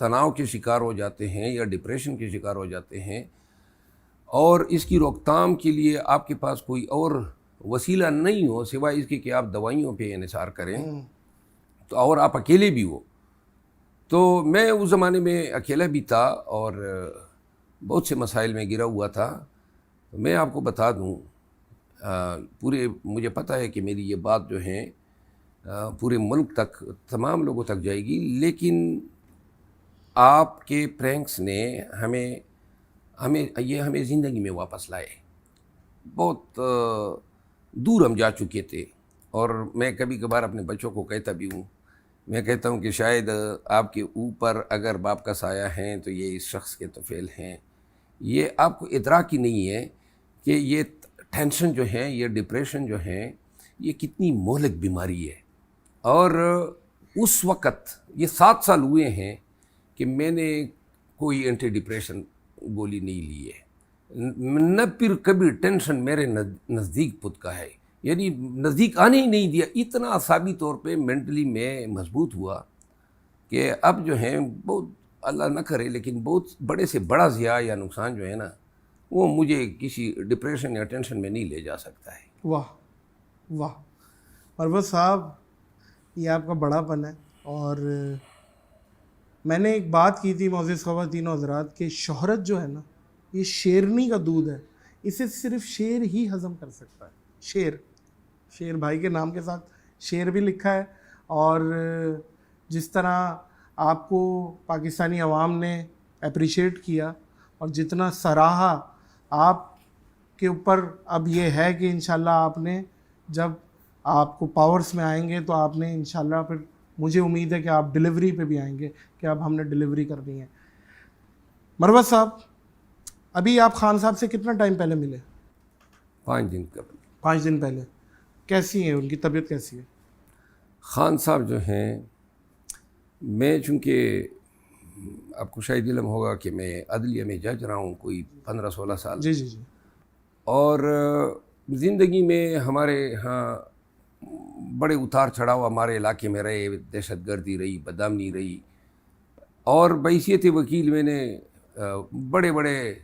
تناؤ کے شکار ہو جاتے ہیں یا ڈپریشن کے شکار ہو جاتے ہیں، اور اس کی روک تھام کے لیے آپ کے پاس کوئی اور وسیلہ نہیں ہو سوائے اس کے کہ آپ دوائیوں پہ انحصار کریں، تو اور آپ اکیلے بھی ہو. تو میں اس زمانے میں اکیلا بھی تھا اور بہت سے مسائل میں گرا ہوا تھا. میں آپ کو بتا دوں، پورے مجھے پتہ ہے کہ میری یہ بات جو ہے پورے ملک تک، تمام لوگوں تک جائے گی، لیکن آپ کے پرینکس نے ہمیں زندگی میں واپس لائے. بہت دور ہم جا چکے تھے، اور میں کبھی کبھار اپنے بچوں کو کہتا بھی ہوں، میں کہتا ہوں کہ شاید آپ کے اوپر اگر باپ کا سایہ ہیں تو یہ اس شخص کے طفیل ہیں. یہ آپ کو ادراک ہی نہیں ہے کہ یہ ٹینشن جو ہے، یہ ڈپریشن جو ہے، یہ کتنی مہلک بیماری ہے. اور اس وقت یہ 7 سال ہوئے ہیں کہ میں نے کوئی اینٹی ڈپریشن گولی نہیں لی ہے، نہ پھر کبھی ٹینشن میرے نزدیک پت کا ہے، یعنی نزدیک آنے ہی نہیں دیا. اتنا اعصابی طور پہ مینٹلی میں مضبوط ہوا کہ اب جو ہے بہت، اللہ نہ کرے لیکن بہت بڑے سے بڑا ضیاع یا نقصان جو ہے نا، وہ مجھے کسی ڈپریشن یا ٹینشن میں نہیں لے جا سکتا ہے. واہ واہ مروت صاحب، یہ آپ کا بڑا پن ہے. اور میں نے ایک بات کی تھی معزز خواتین و حضرات کہ شہرت جو ہے نا، یہ شیرنی کا دودھ ہے، اسے صرف شیر ہی ہضم کر سکتا ہے. شیر بھائی کے نام کے ساتھ شیر بھی لکھا ہے. اور جس طرح آپ کو پاکستانی عوام نے اپریشیٹ کیا اور جتنا سراہا آپ کے اوپر، اب یہ ہے کہ انشاءاللہ آپ نے جب آپ کو پاورز میں آئیں گے تو آپ نے انشاءاللہ پھر مجھے امید ہے کہ آپ ڈیلیوری پہ بھی آئیں گے کہ اب ہم نے ڈیلیوری کرنی ہے. مروت صاحب، ابھی آپ خان صاحب سے کتنا ٹائم پہلے ملے؟ 5 دن قبل. 5 دن پہلے. کیسی ہیں ان کی طبیعت، کیسی ہے؟ خان صاحب جو ہیں، میں چونکہ آپ کو شاید علم ہوگا کہ میں عدلیہ میں جج رہا ہوں کوئی 15-16 سال. جی جی جی. اور زندگی میں ہمارے ہاں بڑے اتار چڑھاؤ ہمارے علاقے میں رہے، دہشت گردی رہی، بدامنی رہی، اور بحیثیت وکیل میں نے بڑے بڑے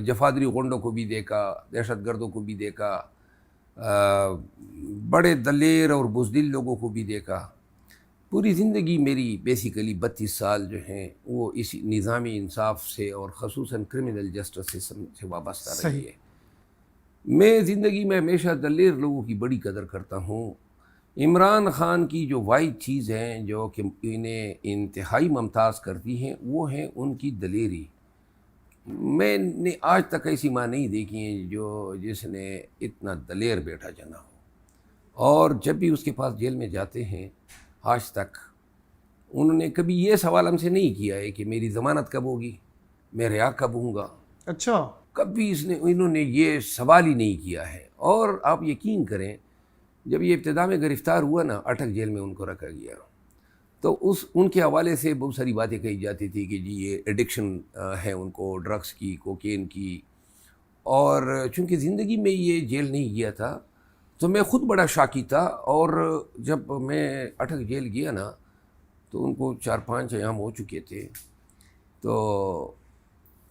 جفادری غنڈوں کو بھی دیکھا، دہشت گردوں کو بھی دیکھا، بڑے دلیر اور بزدل لوگوں کو بھی دیکھا. پوری زندگی میری بیسیکلی 32 سال جو ہیں وہ اس نظامی انصاف سے اور خصوصاً کرمنل جسٹس سسٹم سے وابستہ رہی ہے. میں زندگی میں ہمیشہ دلیر لوگوں کی بڑی قدر کرتا ہوں. عمران خان کی جو واحد چیز ہیں جو کہ انہیں انتہائی ممتاز کرتی ہیں، وہ ہیں ان کی دلیری. میں نے آج تک ایسی ماں نہیں دیکھی ہے جس نے اتنا دلیر بیٹا جنا ہو. اور جب بھی اس کے پاس جیل میں جاتے ہیں، آج تک انہوں نے کبھی یہ سوال ہم سے نہیں کیا ہے کہ میری ضمانت کب ہوگی، میں رہا کب ہوں گا. اچھا. کبھی انہوں نے یہ سوال ہی نہیں کیا ہے. اور آپ یقین کریں، جب یہ ابتدا میں گرفتار ہوا نا، اٹک جیل میں ان کو رکھا گیا، تو ان کے حوالے سے بہت ساری باتیں کہی جاتی تھی کہ جی یہ ایڈکشن ہے ان کو، ڈرگس کی، کوکین کی. اور چونکہ زندگی میں یہ جیل نہیں گیا تھا تو میں خود بڑا شاکی تھا. اور جب میں اٹک جیل گیا نا تو ان کو 4-5 ایام ہو چکے تھے. تو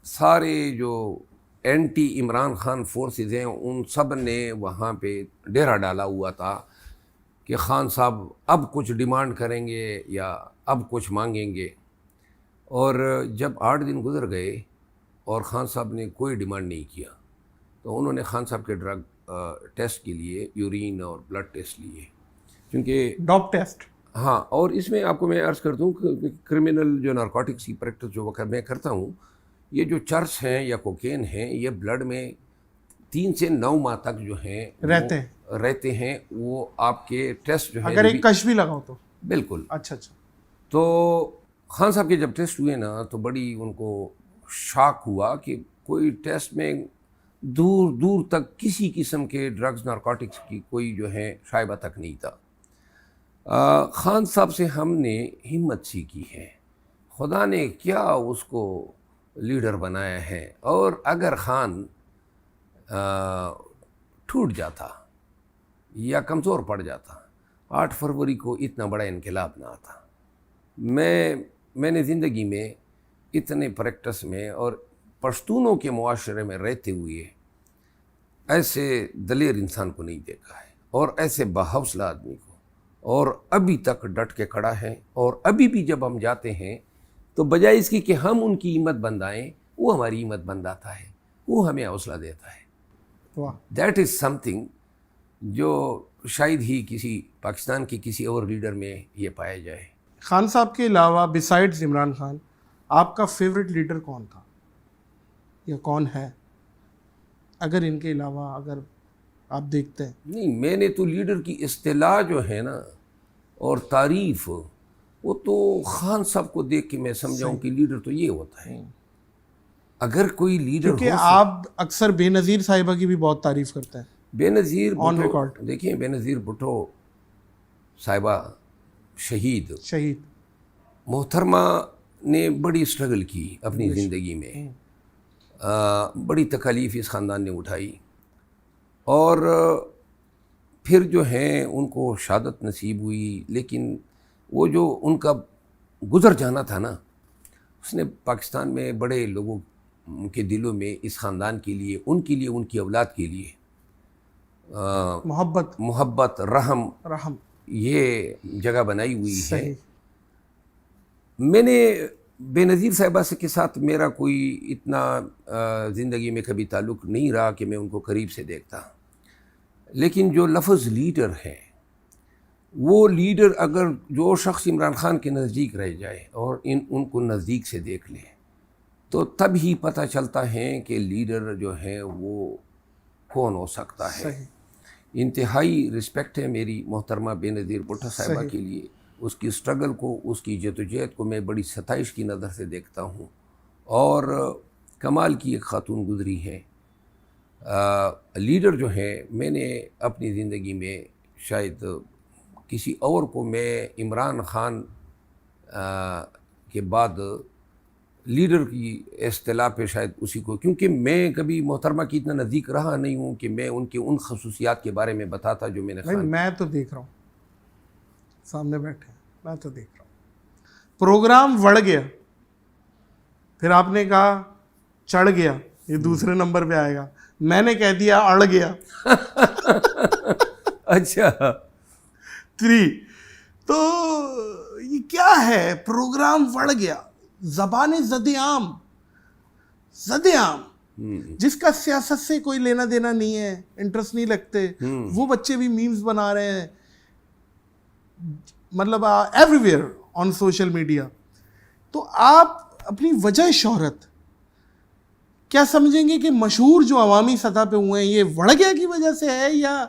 سارے جو اینٹی عمران خان فورسز ہیں ان سب نے وہاں پہ ڈیرا ڈالا ہوا تھا کہ خان صاحب اب کچھ ڈیمانڈ کریں گے یا اب کچھ مانگیں گے. اور جب 8 دن گزر گئے اور خان صاحب نے کوئی ڈیمانڈ نہیں کیا، تو انہوں نے خان صاحب کے ڈرگ ٹیسٹ کے لیے یورین اور بلڈ ٹیسٹ لیے، کیونکہ ڈاپ ٹیسٹ. ہاں. اور اس میں آپ کو میں عرض کر دوں کہ کرمنل جو نارکوٹکس کی پریکٹس جو وقت میں کرتا ہوں، یہ جو چرس ہیں یا کوکین ہیں، یہ بلڈ میں 3 سے 9 ماہ تک جو ہیں رہتے ہیں. وہ آپ کے ٹیسٹ جو ہے اگر ایک کش بھی لگاؤ تو. بالکل. اچھا. تو خان صاحب کے جب ٹیسٹ ہوئے نا تو بڑی ان کو شاک ہوا کہ کوئی ٹیسٹ میں دور دور تک کسی قسم کے ڈرگز نارکوٹکس کی کوئی جو ہے شائبہ تک نہیں تھا. خان صاحب سے ہم نے ہمت سیکھی ہے. خدا نے کیا اس کو لیڈر بنایا ہے. اور اگر خان ٹوٹ جاتا یا کمزور پڑ جاتا، 8 فروری کو اتنا بڑا انقلاب نہ آتا. میں نے زندگی میں اتنے پریکٹس میں اور پشتونوں کے معاشرے میں رہتے ہوئے ایسے دلیر انسان کو نہیں دیکھا ہے اور ایسے باحوصلہ آدمی کو، اور ابھی تک ڈٹ کے کھڑا ہے، اور ابھی بھی جب ہم جاتے ہیں تو بجائے اس کی کہ ہم ان کی ہمت بندائیں، وہ ہماری ہمت بنداتا ہے، وہ ہمیں حوصلہ دیتا ہے. واہ. دیٹ از سم تھنگ جو شاید ہی کسی پاکستان کے کسی اور لیڈر میں یہ پایا جائے. خان صاحب کے علاوہ بسائڈز عمران خان آپ کا فیوریٹ لیڈر کون تھا یا کون ہے، اگر ان کے علاوہ اگر آپ دیکھتے ہیں؟ نہیں، میں نے تو لیڈر کی اصطلاح جو ہے نا اور تعریف، وہ تو خان صاحب کو دیکھ کے میں سمجھاؤں کہ لیڈر تو یہ ہوتا ہے. اگر کوئی لیڈر کیونکہ آپ اکثر بے نظیر صاحبہ کی بھی بہت تعریف کرتے ہیں. بے نظیر آن بھٹو، ریکارڈ. دیکھیں بے نظیر بھٹو صاحبہ شہید محترمہ نے بڑی اسٹرگل کی اپنی زندگی میں، بڑی تکالیف اس خاندان نے اٹھائی، اور پھر جو ہیں ان کو شہادت نصیب ہوئی. لیکن وہ جو ان کا گزر جانا تھا نا، اس نے پاکستان میں بڑے لوگوں کے دلوں میں اس خاندان کے لیے، ان کی اولاد کے لیے محبت رحم یہ جگہ بنائی ہوئی ہے. میں نے بے نظیر صاحبہ کے ساتھ میرا کوئی اتنا زندگی میں کبھی تعلق نہیں رہا کہ میں ان کو قریب سے دیکھتا، لیکن جو لفظ لیڈر ہے، وہ لیڈر اگر جو شخص عمران خان کے نزدیک رہ جائے اور ان کو نزدیک سے دیکھ لے تو تب ہی پتہ چلتا ہے کہ لیڈر جو ہے وہ کون ہو سکتا ہے. انتہائی رسپیکٹ ہے میری محترمہ بے نظیر بھٹو صاحبہ کے لیے. اس کی اسٹرگل کو، اس کی جدوجہد کو میں بڑی ستائش کی نظر سے دیکھتا ہوں، اور کمال کی ایک خاتون گزری ہے. لیڈر جو ہے، میں نے اپنی زندگی میں شاید کسی اور کو، میں عمران خان کے بعد لیڈر کی اصطلاح پہ شاید اسی کو، کیونکہ میں کبھی محترمہ کی اتنا نزدیک رہا نہیں ہوں کہ میں ان کے ان خصوصیات کے بارے میں بتاتا جو میں نے میں تو دیکھ رہا ہوں سامنے بیٹھے، میں تو دیکھ رہا ہوں. پروگرام بڑھ گیا، پھر آپ نے کہا چڑھ گیا، یہ دوسرے نمبر پہ آئے گا. میں نے کہہ دیا اڑ گیا. اچھا 3. تو یہ کیا ہے؟ پروگرام بڑھ گیا، زبان زد عام جس کا سیاست سے کوئی لینا دینا نہیں ہے، انٹرسٹ نہیں لگتے، وہ بچے بھی میمز بنا رہے ہیں، مطلب every where on social media. تو آپ اپنی وجہ شہرت کیا سمجھیں گے کہ مشہور جو عوامی سطح پہ ہوئے ہیں، یہ بڑھ گیا کی وجہ سے ہے، یا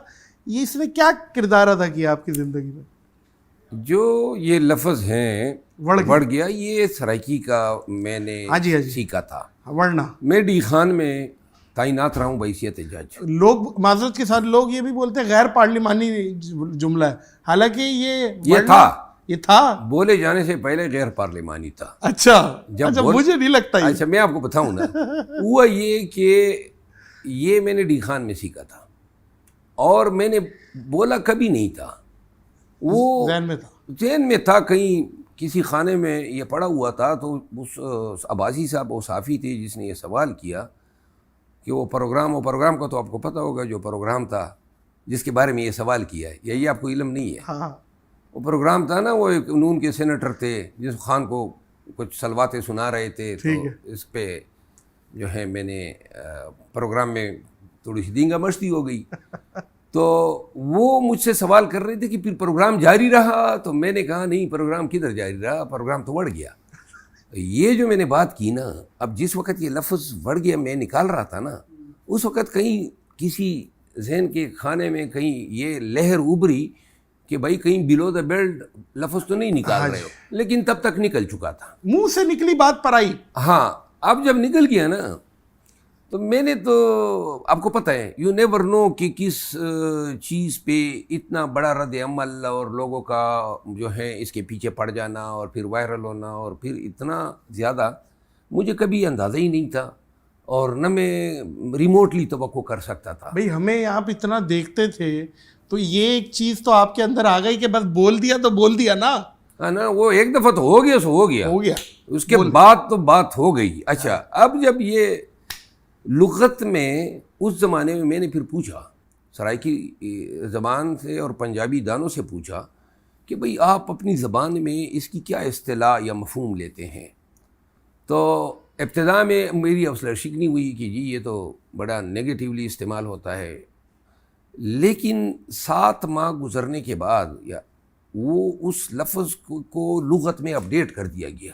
یہ اس نے کیا کردار ادا کیا آپ کی زندگی میں؟ جو یہ لفظ ہیں بڑھ گیا، یہ سرائکی کا میں نے سیکھا تھا. ورنہ میں ڈی خان میں تعینات رہا ہوں بحیثیت جج. لوگ معذرت کے ساتھ لوگ یہ بھی بولتے ہیں غیر پارلیمانی جملہ ہے، حالانکہ یہ تھا بولے جانے سے پہلے غیر پارلیمانی تھا. اچھا مجھے نہیں لگتا. اچھا میں آپ کو بتاؤں نا، ہوا یہ کہ یہ میں نے ڈی خان میں سیکھا تھا، اور میں نے بولا کبھی نہیں تھا، وہ ذہن میں تھا، کہیں کسی خانے میں یہ پڑا ہوا تھا. تو اس عباسی صاحب وہ صحافی تھے جس نے یہ سوال کیا کہ وہ پروگرام کا تو آپ کو پتہ ہوگا، جو پروگرام تھا جس کے بارے میں یہ سوال کیا ہے، یہ آپ کو علم نہیں ہے. وہ پروگرام تھا نا، وہ ایک نون کے سینیٹر تھے جس خان کو کچھ سلواتیں سنا رہے تھے، تو اس پہ جو ہے میں نے پروگرام میں تھوڑی سی دینگا مشتی ہو گئی. تو وہ مجھ سے سوال کر رہے تھے کہ پھر پروگرام جاری رہا؟ تو میں نے کہا نہیں، پروگرام کدھر جاری رہا، پروگرام تو بڑھ گیا. یہ جو میں نے بات کی نا، اب جس وقت یہ لفظ بڑھ گیا میں نکال رہا تھا نا، اس وقت کہیں کسی ذہن کے خانے میں کہیں یہ لہر ابری کہ بھائی کہیں بلو دا بیلٹ لفظ تو نہیں نکال رہے ہو، لیکن تب تک نکل چکا تھا، منہ سے نکلی بات پر آئی. ہاں اب جب نکل گیا نا، تو میں نے تو آپ کو پتہ ہے، یو نیور نو کہ کس چیز پہ اتنا بڑا رد عمل اور لوگوں کا جو ہے اس کے پیچھے پڑ جانا اور پھر وائرل ہونا اور پھر اتنا زیادہ، مجھے کبھی اندازہ ہی نہیں تھا اور نہ میں ریموٹلی توقع کر سکتا تھا. بھئی ہمیں آپ اتنا دیکھتے تھے تو یہ ایک چیز تو آپ کے اندر آ گئی کہ بس بول دیا تو بول دیا نا. ہے نا, وہ ایک دفعہ تو ہو گیا سو ہو گیا, ہو گیا, اس کے بعد تو بات ہو گئی. اچھا, اب جب یہ لغت میں اس زمانے میں نے پھر پوچھا سرائیکی زبان سے اور پنجابی دانوں سے پوچھا کہ بھئی آپ اپنی زبان میں اس کی کیا اصطلاح یا مفہوم لیتے ہیں, تو ابتدا میں میری افسر شکنی ہوئی کہ جی یہ تو بڑا نگیٹیولی استعمال ہوتا ہے, لیکن 7 ماہ گزرنے کے بعد یا وہ اس لفظ کو لغت میں اپڈیٹ کر دیا گیا.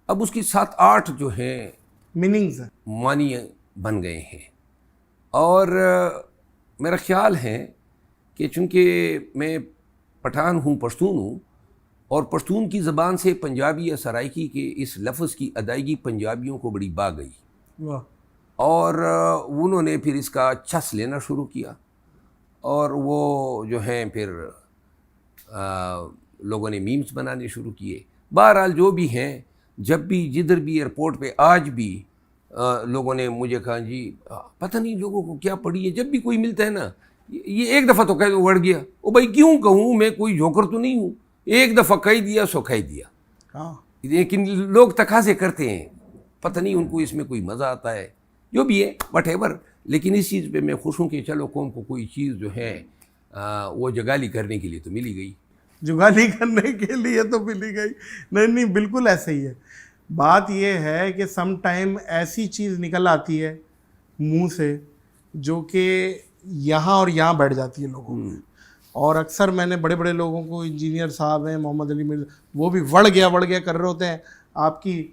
اب اس کی 7-8 جو ہیں میننگز ہیں, معنی بن گئے ہیں. اور میرا خیال ہے کہ چونکہ میں پٹھان ہوں, پشتون ہوں, اور پشتون کی زبان سے پنجابی یا سرائیکی کے اس لفظ کی ادائیگی پنجابیوں کو بڑی بھا گئی, اور انہوں نے پھر اس کا چھس لینا شروع کیا, اور وہ جو ہیں پھر لوگوں نے میمز بنانے شروع کیے. بہرحال جو بھی ہیں, جب بھی جدھر بھی ایئرپورٹ پہ آج بھی لوگوں نے مجھے کہا جی پتہ نہیں لوگوں کو کیا پڑی ہے, جب بھی کوئی ملتا ہے نا یہ ایک دفعہ تو کہہ اڑ گیا, او بھائی کیوں کہوں, میں کوئی جوکر تو نہیں ہوں, ایک دفعہ کہہ دیا سو کہہ دیا. لیکن لوگ تقاضے کرتے ہیں, پتہ نہیں ان کو اس میں کوئی مزہ آتا ہے, جو بھی ہے وٹ ایور. لیکن اس چیز پہ میں خوش ہوں کہ چلو قوم کو کوئی چیز جو ہے وہ جگالی کرنے کے لیے تو ملی گئی. جگالی کرنے کے لیے تو ملی گئی, نہیں بالکل ایسا ہی ہے. بات یہ ہے کہ سم ٹائم ایسی چیز نکل آتی ہے منہ سے جو کہ یہاں اور یہاں بیٹھ جاتی ہے لوگوں میں. اور اکثر میں نے بڑے بڑے لوگوں کو, انجینئر صاحب ہیں محمد علی مرزا, وہ بھی وڑ گیا کر رہے ہوتے ہیں. آپ کی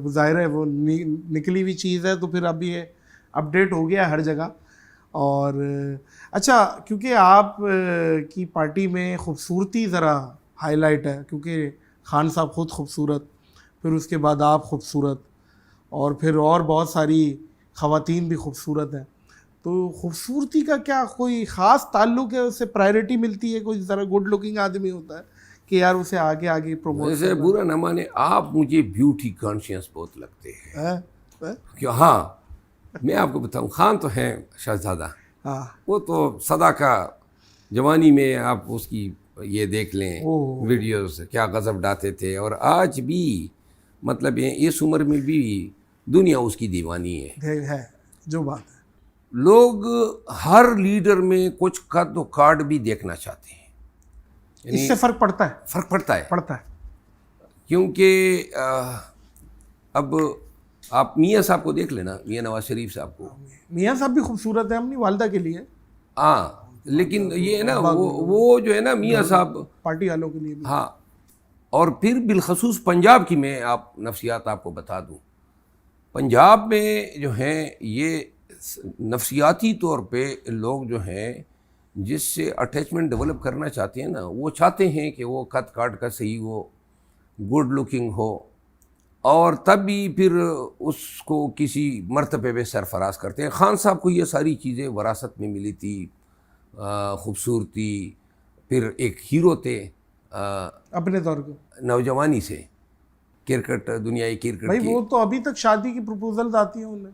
ظاہر ہے وہ نکلی ہوئی چیز ہے, تو پھر اب یہ اپڈیٹ ہو گیا ہر جگہ. اور اچھا, کیونکہ آپ کی پارٹی میں خوبصورتی ذرا ہائی لائٹ ہے, کیونکہ خان صاحب خود خوبصورت, پھر اس کے بعد آپ خوبصورت, اور پھر اور بہت ساری خواتین بھی خوبصورت ہیں. تو خوبصورتی کا کیا کوئی خاص تعلق ہے, اس سے پرائرٹی ملتی ہے؟ کوئی ذرا گڈ لکنگ آدمی ہوتا ہے کہ یار اسے آگے پروموٹ. ویسے برا نہ مانے, آپ مجھے بیوٹی کانشیس بہت لگتے ہیں. کہ ہاں میں آپ کو بتاؤں, خان تو ہیں شہزادہ, وہ تو صدا کا جوانی میں آپ اس کی یہ دیکھ لیں ویڈیوز, کیا غضب ڈالتے تھے, اور آج بھی مطلب اس عمر میں بھی دنیا اس کی دیوانی ہے. جو بات ہے, لوگ ہر لیڈر میں کچھ قد و کارڈ بھی دیکھنا چاہتے ہیں. اس سے فرق پڑتا ہے, فرق پڑتا ہے, کیونکہ اب آپ میاں صاحب کو دیکھ لینا, میاں نواز شریف صاحب کو. میاں صاحب بھی خوبصورت ہے اپنی والدہ کے لیے, ہاں, لیکن یہ ہے نا وہ جو ہے نا میاں صاحب پارٹی والوں کے لیے بھی. ہاں, اور پھر بالخصوص پنجاب کی میں آپ نفسیات آپ کو بتا دوں. پنجاب میں جو ہیں یہ نفسیاتی طور پہ لوگ جو ہیں جس سے اٹیچمنٹ ڈیولپ کرنا چاہتے ہیں نا, وہ چاہتے ہیں کہ وہ قد کاٹ کا صحیح ہو, گڈ لکنگ ہو, اور تب بھی پھر اس کو کسی مرتبے پہ سرفراز کرتے ہیں. خان صاحب کو یہ ساری چیزیں وراثت میں ملی تھی, خوبصورتی, پھر ایک ہیرو تھے اپنے طور پہ نوجوانی سے, کرکٹ دنیای کرکٹ بھائی وہ تو ابھی تک شادی کی پروپوزلز آتی ہیں انہیں.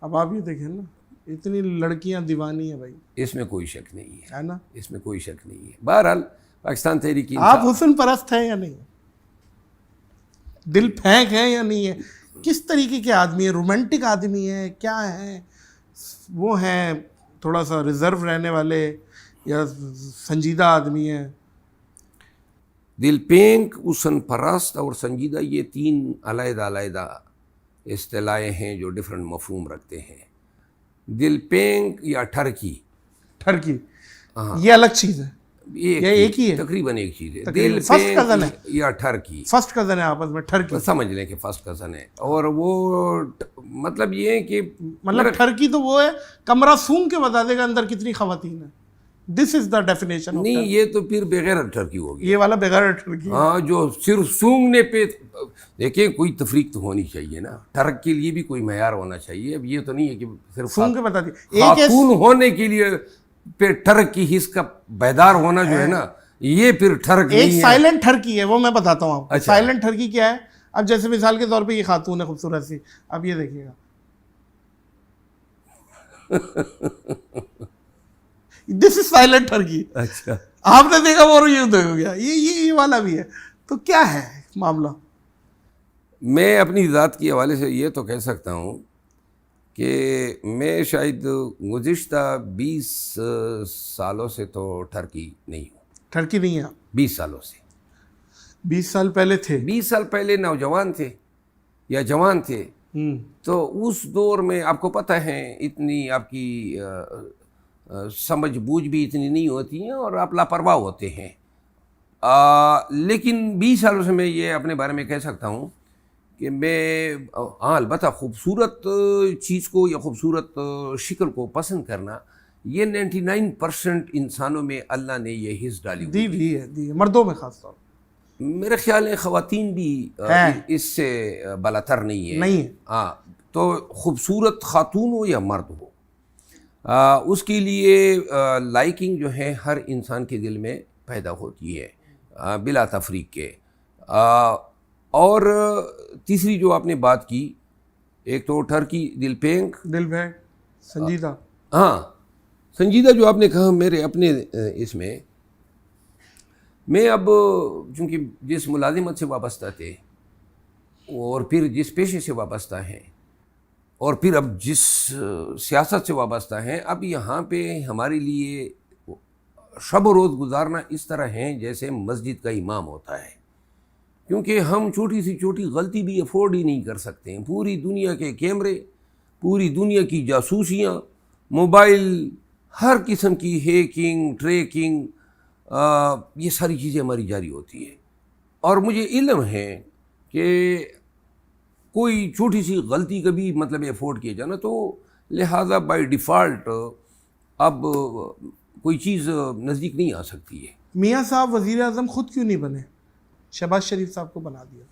اب آپ یہ دیکھیں نا, اتنی لڑکیاں دیوانی ہیں بھائی, اس میں کوئی شک نہیں ہے نا, اس میں کوئی شک نہیں ہے. بہرحال پاکستان تحریک آپ حسن پرست ہیں یا نہیں, دل پھینک ہیں یا نہیں ہے, کس طریقے کے آدمی ہیں, رومانٹک آدمی ہیں, کیا ہیں وہ, ہیں تھوڑا سا ریزرو رہنے والے یا سنجیدہ آدمی ہیں؟ دل پینک, حسن پرست اور سنجیدہ, یہ 3 علیحدہ اصطلاحیں ہیں جو ڈفرنٹ مفہوم رکھتے ہیں. دل پینک یا ٹھرکی یہ الگ چیز ہے, یہ ایک ہی ہے, تقریباً ایک چیز ہے. دل پینک یا ٹھرکی فرسٹ کزن ہے آپس میں, ٹھرکی سمجھ لیں کہ فرسٹ کزن ہے. اور وہ مطلب یہ ہے کہ مطلب ٹھرکی تو وہ ہے کمرہ سونگ کے بتا دے گا اندر کتنی خواتین ہیں. دس از دا ڈیفینیشن. نہیں, یہ تو پھر بغیر ٹھرکی ہوگی, یہ والا بغیر ٹھرکی. ہاں, جو صرف سونگنے پہ, دیکھیں کوئی تفریق تو ہونی چاہیے نا, ٹھرک کے لیے بھی کوئی معیار ہونا چاہیے. اب یہ تو نہیں ہے کہ صرف سونگ کے بتا دی. خاتون ہونے کے لیے پھر ٹھرک کی حص کا بیدار ہونا جو ہے نا, یہ پھر ٹھرک نہیں ہے. ایک سائلنٹ ٹھرکی ہے, وہ میں بتاتا ہوں آپ کو. سائلنٹ ٹھرکی کیا ہے؟ اب جیسے مثال کے طور پہ یہ خاتون ہے خوبصورت سی, اب یہ دیکھیے گا دس از سائلنٹ ٹھرکی. اچھا, آپ نے دیکھا وہ یدھ ہو گیا, یہ والا بھی ہے. تو کیا ہے معاملہ؟ میں اپنی ذات کے حوالے سے یہ تو کہہ سکتا ہوں کہ میں شاید گزشتہ 20 سالوں سے تو ٹرکی نہیں ہوں. ٹرکی نہیں ہے؟ 20 سالوں سے. 20 سال پہلے تھے؟ 20 سال پہلے نوجوان تھے یا جوان تھے. تو اس دور میں آپ کو پتہ ہے اتنی آپ کی سمجھ بوجھ بھی اتنی نہیں ہوتی ہیں اور آپ لاپرواہ ہوتے ہیں. لیکن 20 سالوں سے میں یہ اپنے بارے میں کہہ سکتا ہوں کہ میں البتہ خوبصورت چیز کو یا خوبصورت شکل کو پسند کرنا یہ 99% انسانوں میں اللہ نے یہ حص ڈالی دی ہے مردوں میں خاص طور. میرے خیال ہے خواتین بھی اس سے بالاتر نہیں ہے. ہاں, تو خوبصورت خاتون ہو یا مرد ہو, اس کے لیے لائکنگ جو ہے ہر انسان کے دل میں پیدا ہوتی ہے بلا تفریق کے. اور تیسری جو آپ نے بات کی, ایک تو ٹرکی دل پینک سنجیدہ. ہاں سنجیدہ جو آپ نے کہا, میرے اپنے اس میں اب چونکہ جس ملازمت سے وابستہ تھے اور پھر جس پیشے سے وابستہ ہیں اور پھر اب جس سیاست سے وابستہ ہیں, اب یہاں پہ ہمارے لیے شب و روز گزارنا اس طرح ہیں جیسے مسجد کا امام ہوتا ہے, کیونکہ ہم چھوٹی سی چھوٹی غلطی بھی افورڈ ہی نہیں کر سکتے ہیں. پوری دنیا کے کیمرے, پوری دنیا کی جاسوسیاں, موبائل, ہر قسم کی ہیکنگ, ٹریکنگ, یہ ساری چیزیں ہماری جاری ہوتی ہیں. اور مجھے علم ہے کہ کوئی چھوٹی سی غلطی کا بھی مطلب افورڈ کیا جانا, تو لہٰذا بائی ڈیفالٹ اب کوئی چیز نزدیک نہیں آ سکتی ہے. میاں صاحب وزیر اعظم خود کیوں نہیں بنے؟ شہباز شریف صاحب کو بنا دیا.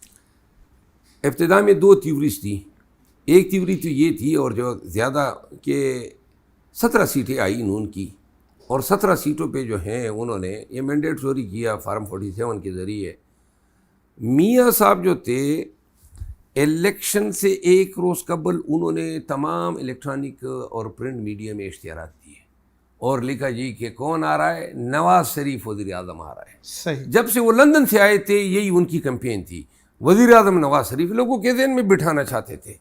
ابتدا میں 2 تھیوریز تھیں. ایک تھیوری تو یہ تھی, اور جو زیادہ کہ 17 سیٹیں آئی نون کی, اور 17 سیٹوں پہ جو ہیں انہوں نے یہ مینڈیٹ چوری کیا فارم 47 کے ذریعے. میاں صاحب جو تھے الیکشن سے ایک روز قبل انہوں نے تمام الیکٹرانک اور پرنٹ میڈیا میں اشتہارات دیے اور لکھا جی کہ کون آ رہا ہے, نواز شریف وزیر اعظم آ رہا ہے. صحیح. جب سے وہ لندن سے آئے تھے یہی ان کی کیمپین تھی, وزیر اعظم نواز شریف لوگوں کے ذہن میں بٹھانا چاہتے تھے.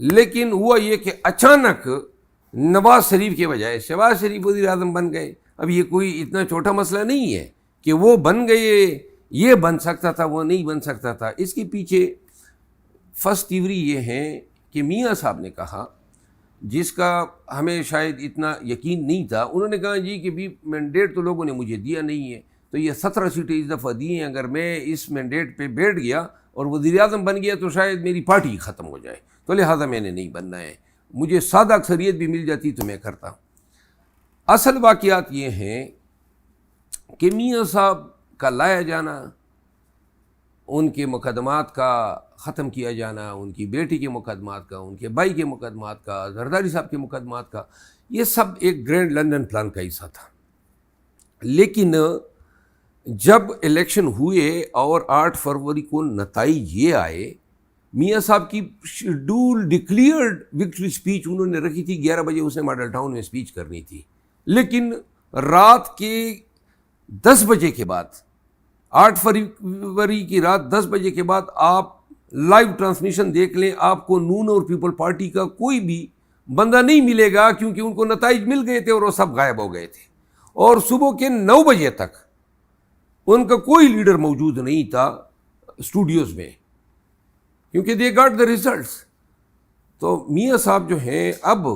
لیکن ہوا یہ کہ اچانک نواز شریف کے بجائے شہباز شریف وزیر اعظم بن گئے. اب یہ کوئی اتنا چھوٹا مسئلہ نہیں ہے کہ وہ بن گئے, یہ بن سکتا تھا وہ نہیں بن سکتا تھا. اس کے پیچھے فرسٹ تھیوری یہ ہے کہ میاں صاحب نے کہا, جس کا ہمیں شاید اتنا یقین نہیں تھا, انہوں نے کہا جی کہ بھی مینڈیٹ تو لوگوں نے مجھے دیا نہیں ہے, تو یہ 17 سیٹیں اس دفعہ دی ہیں, اگر میں اس مینڈیٹ پہ بیٹھ گیا اور وزیر اعظم بن گیا تو شاید میری پارٹی ختم ہو جائے, تو لہٰذا میں نے نہیں بننا ہے. مجھے سادہ اکثریت بھی مل جاتی تو میں کرتا. اصل واقعات یہ ہیں کہ میاں صاحب کا لایا جانا, ان کے مقدمات کا ختم کیا جانا, ان کی بیٹی کے مقدمات کا, ان کے بھائی کے مقدمات کا, زرداری صاحب کے مقدمات کا, یہ سب ایک گرینڈ لندن پلان کا حصہ تھا. لیکن جب الیکشن ہوئے اور 8 فروری کو نتائج یہ آئے, میاں صاحب کی شیڈول ڈکلیئرڈ وکٹری سپیچ انہوں نے رکھی تھی 11 بجے, اس نے ماڈل ٹاؤن میں سپیچ کرنی تھی, لیکن رات کے 10 بجے کے بعد, 8 فروری کی رات 10 بجے کے بعد آپ لائیو ٹرانسمیشن دیکھ لیں, آپ کو نون اور پیپل پارٹی کا کوئی بھی بندہ نہیں ملے گا, کیونکہ ان کو نتائج مل گئے تھے اور وہ سب غائب ہو گئے تھے. اور صبح کے 9 بجے تک ان کا کوئی لیڈر موجود نہیں تھا اسٹوڈیوز میں, کیونکہ دے گاٹ دا ریزلٹس. تو میاں صاحب جو ہیں, اب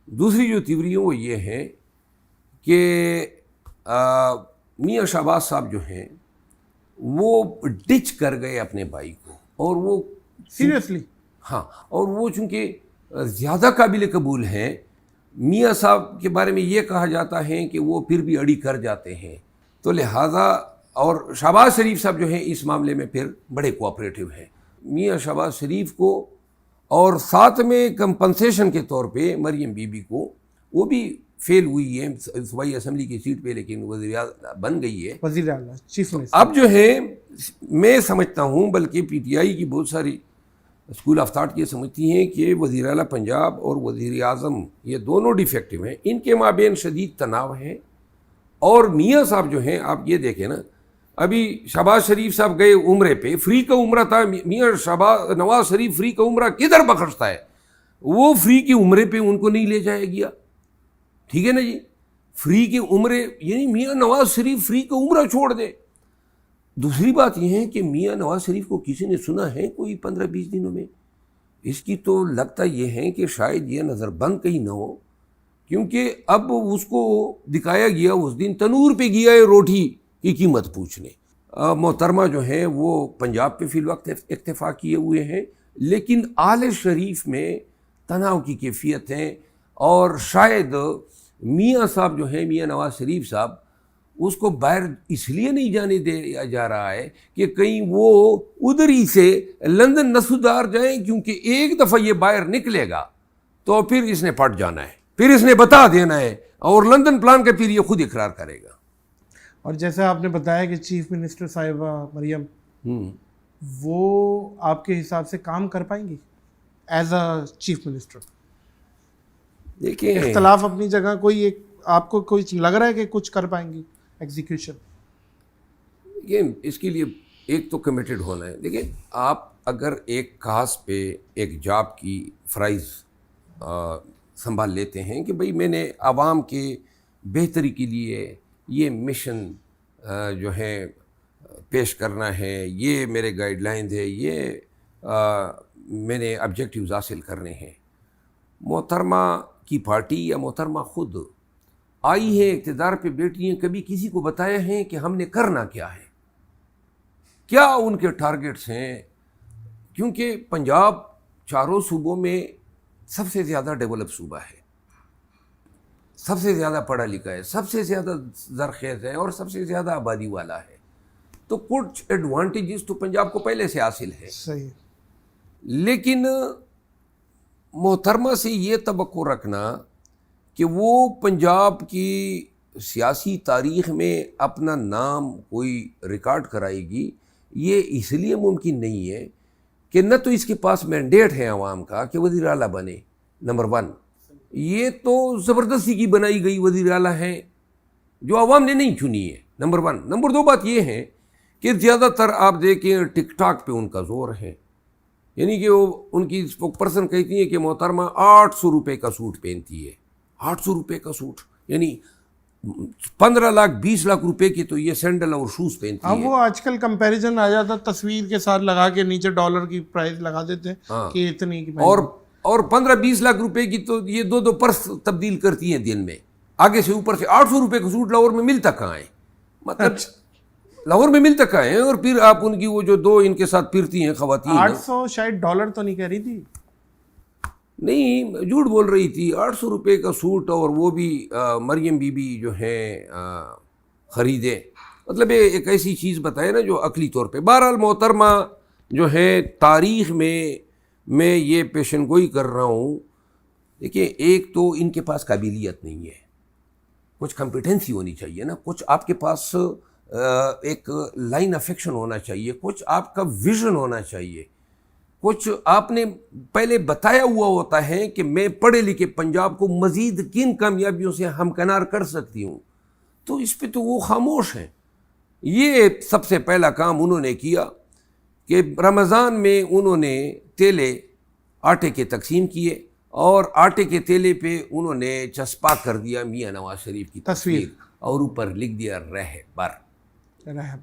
دوسری جو تھیوری وہ یہ ہے کہ میاں شہباز صاحب جو ہیں وہ ڈچ کر گئے اپنے بھائی کو, اور وہ سیریسلی, ہاں, اور وہ چونکہ زیادہ قابل قبول ہیں, میاں صاحب کے بارے میں یہ کہا جاتا ہے کہ وہ پھر بھی اڑی کر جاتے ہیں, تو لہٰذا, اور شہباز شریف صاحب جو ہیں اس معاملے میں پھر بڑے کوآپریٹو ہیں. میاں شہباز شریف کو, اور ساتھ میں کمپنسیشن کے طور پہ مریم بی بی کو, وہ بھی فیل ہوئی ہے صوبائی اسمبلی کی سیٹ پہ, لیکن وزیر اعظم بن گئی ہے, وزیر اعلیٰ, چیف منسٹر. اب جو ہے میں سمجھتا ہوں, بلکہ پی ٹی آئی کی بہت ساری اسکول آف تھاٹ یہ سمجھتی ہیں کہ وزیر اعلیٰ پنجاب اور وزیر اعظم یہ دونوں ڈیفیکٹو ہیں, ان کے مابین شدید تناؤ ہے, اور میاں صاحب جو ہیں آپ یہ دیکھیں نا، ابھی شہباز شریف صاحب گئے عمرے پہ، فری کا عمرہ تھا، میاں نواز شریف فری کا عمرہ کدھر بخشتا ہے؟ وہ فری کی عمرے پہ ان کو نہیں لے جایا گیا، ٹھیک ہے نا جی، فری کے عمرے، یعنی میاں نواز شریف فری کا عمرہ چھوڑ دے۔ دوسری بات یہ ہے کہ میاں نواز شریف کو کسی نے سنا ہے کوئی 15-20 دنوں میں؟ اس کی تو لگتا یہ ہے کہ شاید یہ نظر بند کہیں نہ ہو، کیونکہ اب اس کو دکھایا گیا اس دن تنور پہ گیا ہے روٹی کی قیمت پوچھنے۔ محترمہ جو ہیں وہ پنجاب پہ فی الوقت اکتفا کیے ہوئے ہیں، لیکن آل شریف میں تناؤ کی کیفیت ہیں، اور شاید میاں صاحب جو ہیں، میاں نواز شریف صاحب، اس کو باہر اس لیے نہیں جانے دیا جا رہا ہے کہ کہیں وہ ادھر ہی سے لندن نسودار جائیں، کیونکہ ایک دفعہ یہ باہر نکلے گا تو پھر اس نے پھٹ جانا ہے، پھر اس نے بتا دینا ہے، اور لندن پلان کا پھر یہ خود اقرار کرے گا۔ اور جیسے آپ نے بتایا کہ چیف منسٹر صاحبہ مریم، وہ آپ کے حساب سے کام کر پائیں گی ایز اے چیف منسٹر؟ دیکھیں، اختلاف اپنی جگہ، کوئی ایک آپ کو کوئی لگ رہا ہے کہ کچھ کر پائیں گی ایگزیکیوشن؟ یہ اس کے لیے ایک تو کمیٹڈ ہونا ہے۔ دیکھیں، آپ اگر ایک کاز پہ ایک جاب کی فرائض سنبھال لیتے ہیں کہ بھئی میں نے عوام کے بہتری کے لیے یہ مشن جو ہے پیش کرنا ہے، یہ میرے گائیڈ لائنز ہے، یہ میں نے آبجیکٹیوز حاصل کرنے ہیں۔ محترمہ کی پارٹی یا محترمہ خود آئی ہے اقتدار پہ بیٹھی ہیں، کبھی کسی کو بتایا ہے کہ ہم نے کرنا کیا ہے، کیا ان کے ٹارگٹس ہیں؟ کیونکہ پنجاب چاروں صوبوں میں سب سے زیادہ ڈیولپ صوبہ ہے، سب سے زیادہ پڑھا لکھا ہے، سب سے زیادہ زرخیز ہے، اور سب سے زیادہ آبادی والا ہے، تو کچھ ایڈوانٹیجز تو پنجاب کو پہلے سے حاصل ہے۔ صحیح۔ لیکن محترمہ سے یہ توقع رکھنا کہ وہ پنجاب کی سیاسی تاریخ میں اپنا نام کوئی ریکارڈ کرائے گی، یہ اس لیے ممکن نہیں ہے کہ نہ تو اس کے پاس مینڈیٹ ہے عوام کا کہ وزیر اعلیٰ بنے، نمبر 1، یہ تو زبردستی کی بنائی گئی وزیر اعلیٰ ہے جو عوام نے نہیں چنی ہے، نمبر 1۔ نمبر 2 بات یہ ہے کہ زیادہ تر آپ دیکھیں ٹک ٹاک پہ ان کا زور ہے، یعنی کہ وہ ان کی اسپوک پرسن کہتی ہیں کہ محترمہ 800 روپے کا سوٹ پہنتی ہے، 800 روپے کا سوٹ، یعنی 15 لاکھ 20 لاکھ روپے کی تو یہ سینڈل اور شوز پہنتی ہاں، ہے۔ وہ آج کل کمپیریزن آ جاتا تصویر کے ساتھ لگا کے نیچے ڈالر کی پرائز لگا دیتے ہیں کہ اتنی کی، اور 15-20 لاکھ روپے کی تو یہ 2 پرس تبدیل کرتی ہیں دن میں، آگے سے اوپر سے 800 روپے کا سوٹ لاہور میں ملتا کہاں ہے؟ مطلب لاہور میں ملتا کہاں ہے؟ اور پھر آپ ان کی وہ جو 2 ان کے ساتھ پھرتی ہیں خواتین، 800 شاید ڈالر تو نہیں کہہ رہی تھی، نہیں جھوٹ بول رہی تھی، 800 روپے کا سوٹ، اور وہ بھی مریم بی بی جو ہیں خریدے، مطلب ایک ایسی چیز بتائے نا جو عقلی طور پہ۔ بہرحال محترمہ جو ہے تاریخ میں یہ پیشن گوئی کر رہا ہوں، دیکھیں ایک تو ان کے پاس قابلیت نہیں ہے، کچھ کمپیٹنسی ہونی چاہیے نا، کچھ آپ کے پاس ایک لائن آف ایکشن ہونا چاہیے، کچھ آپ کا ویژن ہونا چاہیے، کچھ آپ نے پہلے بتایا ہوا ہوتا ہے کہ میں پڑھے لکھے پنجاب کو مزید کن کامیابیوں سے ہمکنار کر سکتی ہوں، تو اس پہ تو وہ خاموش ہیں۔ یہ سب سے پہلا کام انہوں نے کیا کہ رمضان میں انہوں نے تیلے آٹے کے تقسیم کیے، اور آٹے کے تیلے پہ انہوں نے چسپا کر دیا میاں نواز شریف کی تصویر، اور اوپر لکھ دیا رہبر۔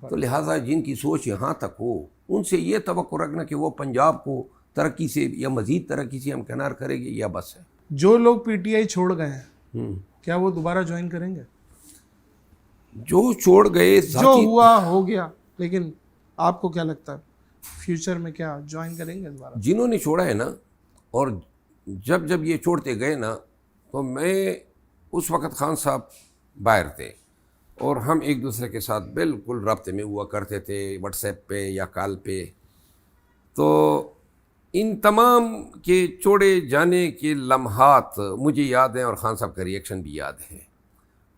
تو لہٰذا جن کی سوچ یہاں تک ہو، ان سے یہ توقع رکھنا کہ وہ پنجاب کو ترقی سے یا مزید ترقی سے ہمکنار کرے گی، یا بس ہے۔ جو لوگ پی ٹی آئی چھوڑ گئے ہیں کیا وہ دوبارہ جوائن کریں گے؟ جو چھوڑ گئے، جو ہوا ہو گیا، لیکن آپ کو کیا لگتا ہے فیوچر میں کیا جوائن کریں گے دوبارہ؟ جنہوں نے چھوڑا ہے نا، اور جب یہ چھوڑتے گئے نا، تو میں اس وقت خان صاحب باہر تھے، اور ہم ایک دوسرے کے ساتھ بالکل رابطے میں ہوا کرتے تھے، واٹس ایپ پہ یا کال پہ، تو ان تمام کے چھوڑے جانے کے لمحات مجھے یاد ہیں، اور خان صاحب کا ریئیکشن بھی یاد ہے،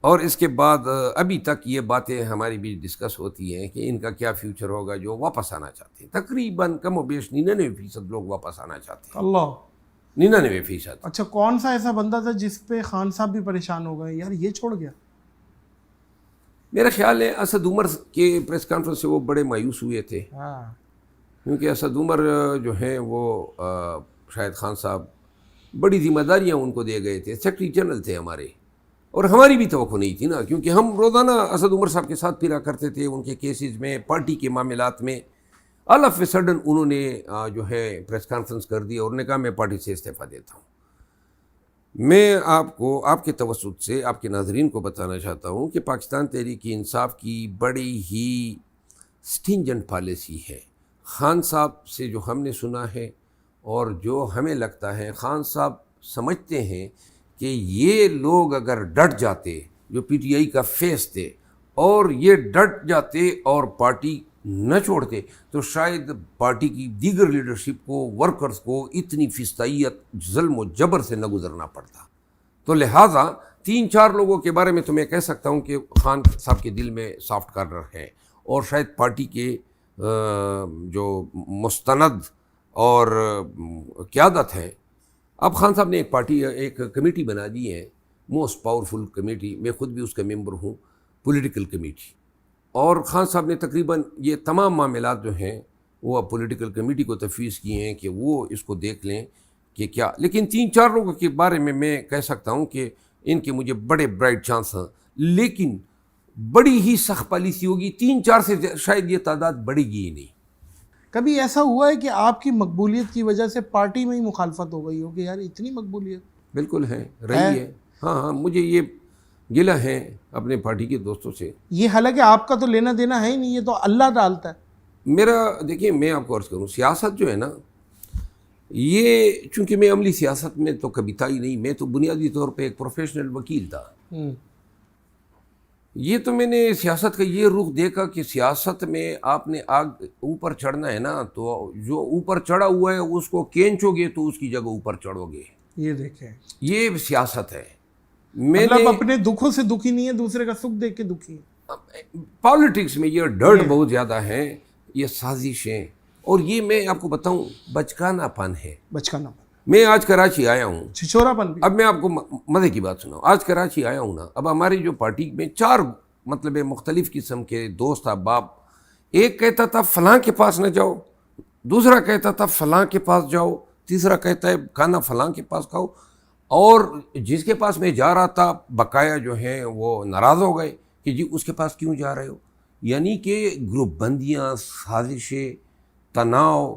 اور اس کے بعد ابھی تک یہ باتیں ہماری بھی ڈسکس ہوتی ہیں کہ ان کا کیا فیوچر ہوگا جو واپس آنا چاہتے ہیں۔ تقریباً کم و بیش 99% لوگ واپس آنا چاہتے ہیں، اللہ 99%۔ اچھا، کون سا ایسا بندہ تھا جس پہ خان صاحب بھی پریشان ہو گئے، یار یہ چھوڑ گیا؟ میرا خیال ہے اسد عمر کے پریس کانفرنس سے وہ بڑے مایوس ہوئے تھے، ہاں کیونکہ اسد عمر جو ہیں وہ شاہد خان صاحب بڑی ذمہ داریاں ان کو دے گئے تھے، سیکرٹری جنرل تھے ہمارے، اور ہماری بھی توقع نہیں تھی نا، کیونکہ ہم روزانہ اسد عمر صاحب کے ساتھ پھرا کرتے تھے ان کے کیسز میں، پارٹی کے معاملات میں۔ آل آف اے سڈن انہوں نے جو ہے پریس کانفرنس کر دی اور انہوں نے کہا میں پارٹی سے استعفیٰ دیتا ہوں۔ میں آپ کو آپ کے توسط سے آپ کے ناظرین کو بتانا چاہتا ہوں کہ پاکستان تحریک انصاف کی بڑی ہی سٹینجنٹ پالیسی ہے۔ خان صاحب سے جو ہم نے سنا ہے اور جو ہمیں لگتا ہے، خان صاحب سمجھتے ہیں کہ یہ لوگ اگر ڈٹ جاتے، جو پی ٹی آئی کا فیس تھے، اور یہ ڈٹ جاتے اور پارٹی نہ چھوڑتے، تو شاید پارٹی کی دیگر لیڈرشپ کو، ورکرز کو اتنی فستائیت، ظلم و جبر سے نہ گزرنا پڑتا۔ تو لہٰذا 3-4 لوگوں کے بارے میں تو میں کہہ سکتا ہوں کہ خان صاحب کے دل میں سافٹ کارنر ہے، اور شاید پارٹی کے جو مستند اور قیادت ہیں، اب خان صاحب نے ایک کمیٹی بنا دی ہے، موسٹ پاورفل کمیٹی، میں خود بھی اس کا ممبر ہوں، پولیٹیکل کمیٹی، اور خان صاحب نے تقریباً یہ تمام معاملات جو ہیں وہ اب پولیٹیکل کمیٹی کو تفویض کیے ہیں کہ وہ اس کو دیکھ لیں کہ کیا۔ لیکن 3-4 لوگوں کے بارے میں کہہ سکتا ہوں کہ ان کے مجھے بڑے برائٹ چانس ہیں، لیکن بڑی ہی سخت پالیسی ہوگی، 3-4 سے شاید یہ تعداد بڑھے گی ہی نہیں۔ کبھی ایسا ہوا ہے کہ آپ کی مقبولیت کی وجہ سے پارٹی میں ہی مخالفت ہو گئی ہو کہ یار اتنی مقبولیت؟ بالکل ہے، رہی ہے، ہاں مجھے یہ گلہ ہے اپنے پارٹی کے دوستوں سے۔ یہ حالانکہ آپ کا تو لینا دینا ہے ہی نہیں، یہ تو اللہ ڈالتا ہے۔ میرا دیکھیے، میں آپ کو عرض کروں، سیاست جو ہے نا، یہ چونکہ میں عملی سیاست میں تو کبھی تھا ہی نہیں، میں تو بنیادی طور پہ ایک پروفیشنل وکیل تھا۔ یہ تو میں نے سیاست کا یہ رخ دیکھا کہ سیاست میں آپ نے آگ اوپر چڑھنا ہے نا، تو جو اوپر چڑھا ہوا ہے اس کو کھینچو گے تو اس کی جگہ اوپر چڑھو گے۔ یہ دیکھیں، یہ سیاست ہے۔ مطلب اپنے دکھوں سے دکھی نہیں ہے، دوسرے کا سکھ دیکھ کے دکھی ہے۔ پالیٹکس میں یہ ڈرٹ بہت زیادہ ہے، یہ سازشیں، اور یہ میں آپ کو بتاؤں بچکانا پن ہے، بچکانا پن۔ میں آج کراچی آیا ہوں، چھچورا پن بھی۔ اب میں آپ کو مزے کی بات سناؤں، آج کراچی آیا ہوں نا، اب ہماری جو پارٹی میں 4 مطلب مختلف قسم کے دوست احباب، ایک کہتا تھا فلاں کے پاس نہ جاؤ، دوسرا کہتا تھا فلاں کے پاس جاؤ، تیسرا کہتا ہے کھانا فلاں کے پاس کھاؤ، اور جس کے پاس میں جا رہا تھا بقایا جو ہیں وہ ناراض ہو گئے کہ جی اس کے پاس کیوں جا رہے ہو۔ یعنی کہ گروپ بندیاں، سازشیں، تناؤ،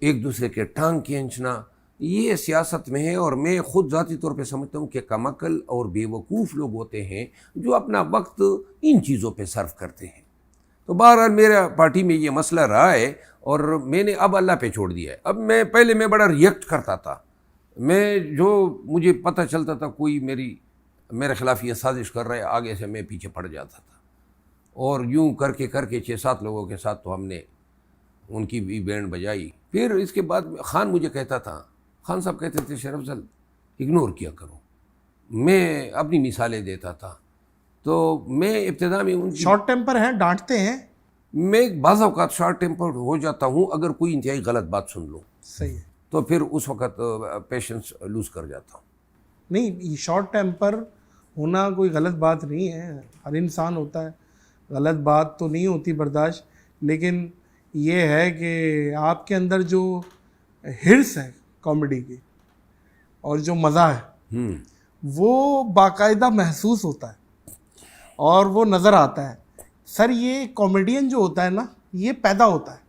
ایک دوسرے کے ٹانگ کھینچنا، یہ سیاست میں ہے۔ اور میں خود ذاتی طور پہ سمجھتا ہوں کہ کم عقل اور بے وقوف لوگ ہوتے ہیں جو اپنا وقت ان چیزوں پہ صرف کرتے ہیں۔ تو بہرحال میرا پارٹی میں یہ مسئلہ رہا ہے، اور میں نے اب اللہ پہ چھوڑ دیا ہے۔ اب پہلے میں بڑا ریئیکٹ کرتا تھا، میں جو مجھے پتہ چلتا تھا کوئی میرے خلاف یہ سازش کر رہا ہے، آگے سے میں پیچھے پڑ جاتا تھا، اور یوں کر کے 6-7 لوگوں کے ساتھ تو ہم نے ان کی بھی بینڈ بجائی۔ پھر اس کے بعد خان مجھے کہتا تھا، خان صاحب کہتے تھے شرف افضل اگنور کیا کرو، میں اپنی مثالیں دیتا تھا، تو میں ابتدا میں ان کی شارٹ ٹیمپر ہیں، ڈانٹتے ہیں۔ میں بعض اوقات شارٹ ٹیمپر ہو جاتا ہوں اگر کوئی انتہائی غلط بات سن لوں، صحیح ہے، تو پھر اس وقت پیشنس لوز کر جاتا ہوں۔ نہیں، شارٹ ٹیمپر ہونا کوئی غلط بات نہیں ہے، ہر انسان ہوتا ہے، غلط بات تو نہیں ہوتی برداشت، لیکن یہ ہے کہ آپ کے اندر جو ہرس ہے کامیڈی کی اور جو مزہ ہے وہ باقاعدہ محسوس ہوتا ہے اور وہ نظر آتا ہے۔ سر یہ کامیڈین جو ہوتا ہے نا، یہ پیدا ہوتا ہے،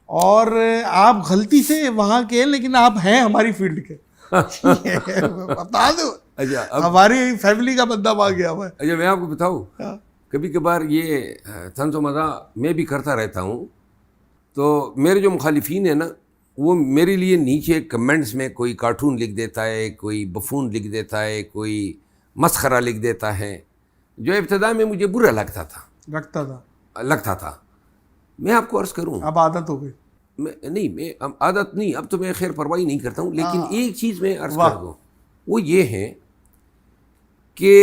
اور آپ غلطی سے وہاں کے، لیکن آپ ہیں ہماری فیلڈ کے، بتا دو، ہماری فیملی کا بندہ وہاں گیا ہوا ہے۔ اچھا میں آپ کو بتاؤں، کبھی کبھار یہ طنز و مزاح میں بھی کرتا رہتا ہوں، تو میرے جو مخالفین ہیں نا، وہ میرے لیے نیچے کمنٹس میں کوئی کارٹون لکھ دیتا ہے، کوئی بفون لکھ دیتا ہے، کوئی مسخرہ لکھ دیتا ہے، جو ابتدا میں مجھے برا لگتا تھا۔ میں آپ کو عرض کروں، اب عادت ہو گئی۔ میں عادت نہیں، اب تو میں خیر پرواہی نہیں کرتا ہوں، لیکن ایک چیز میں عرض کر دوں، وہ یہ ہے کہ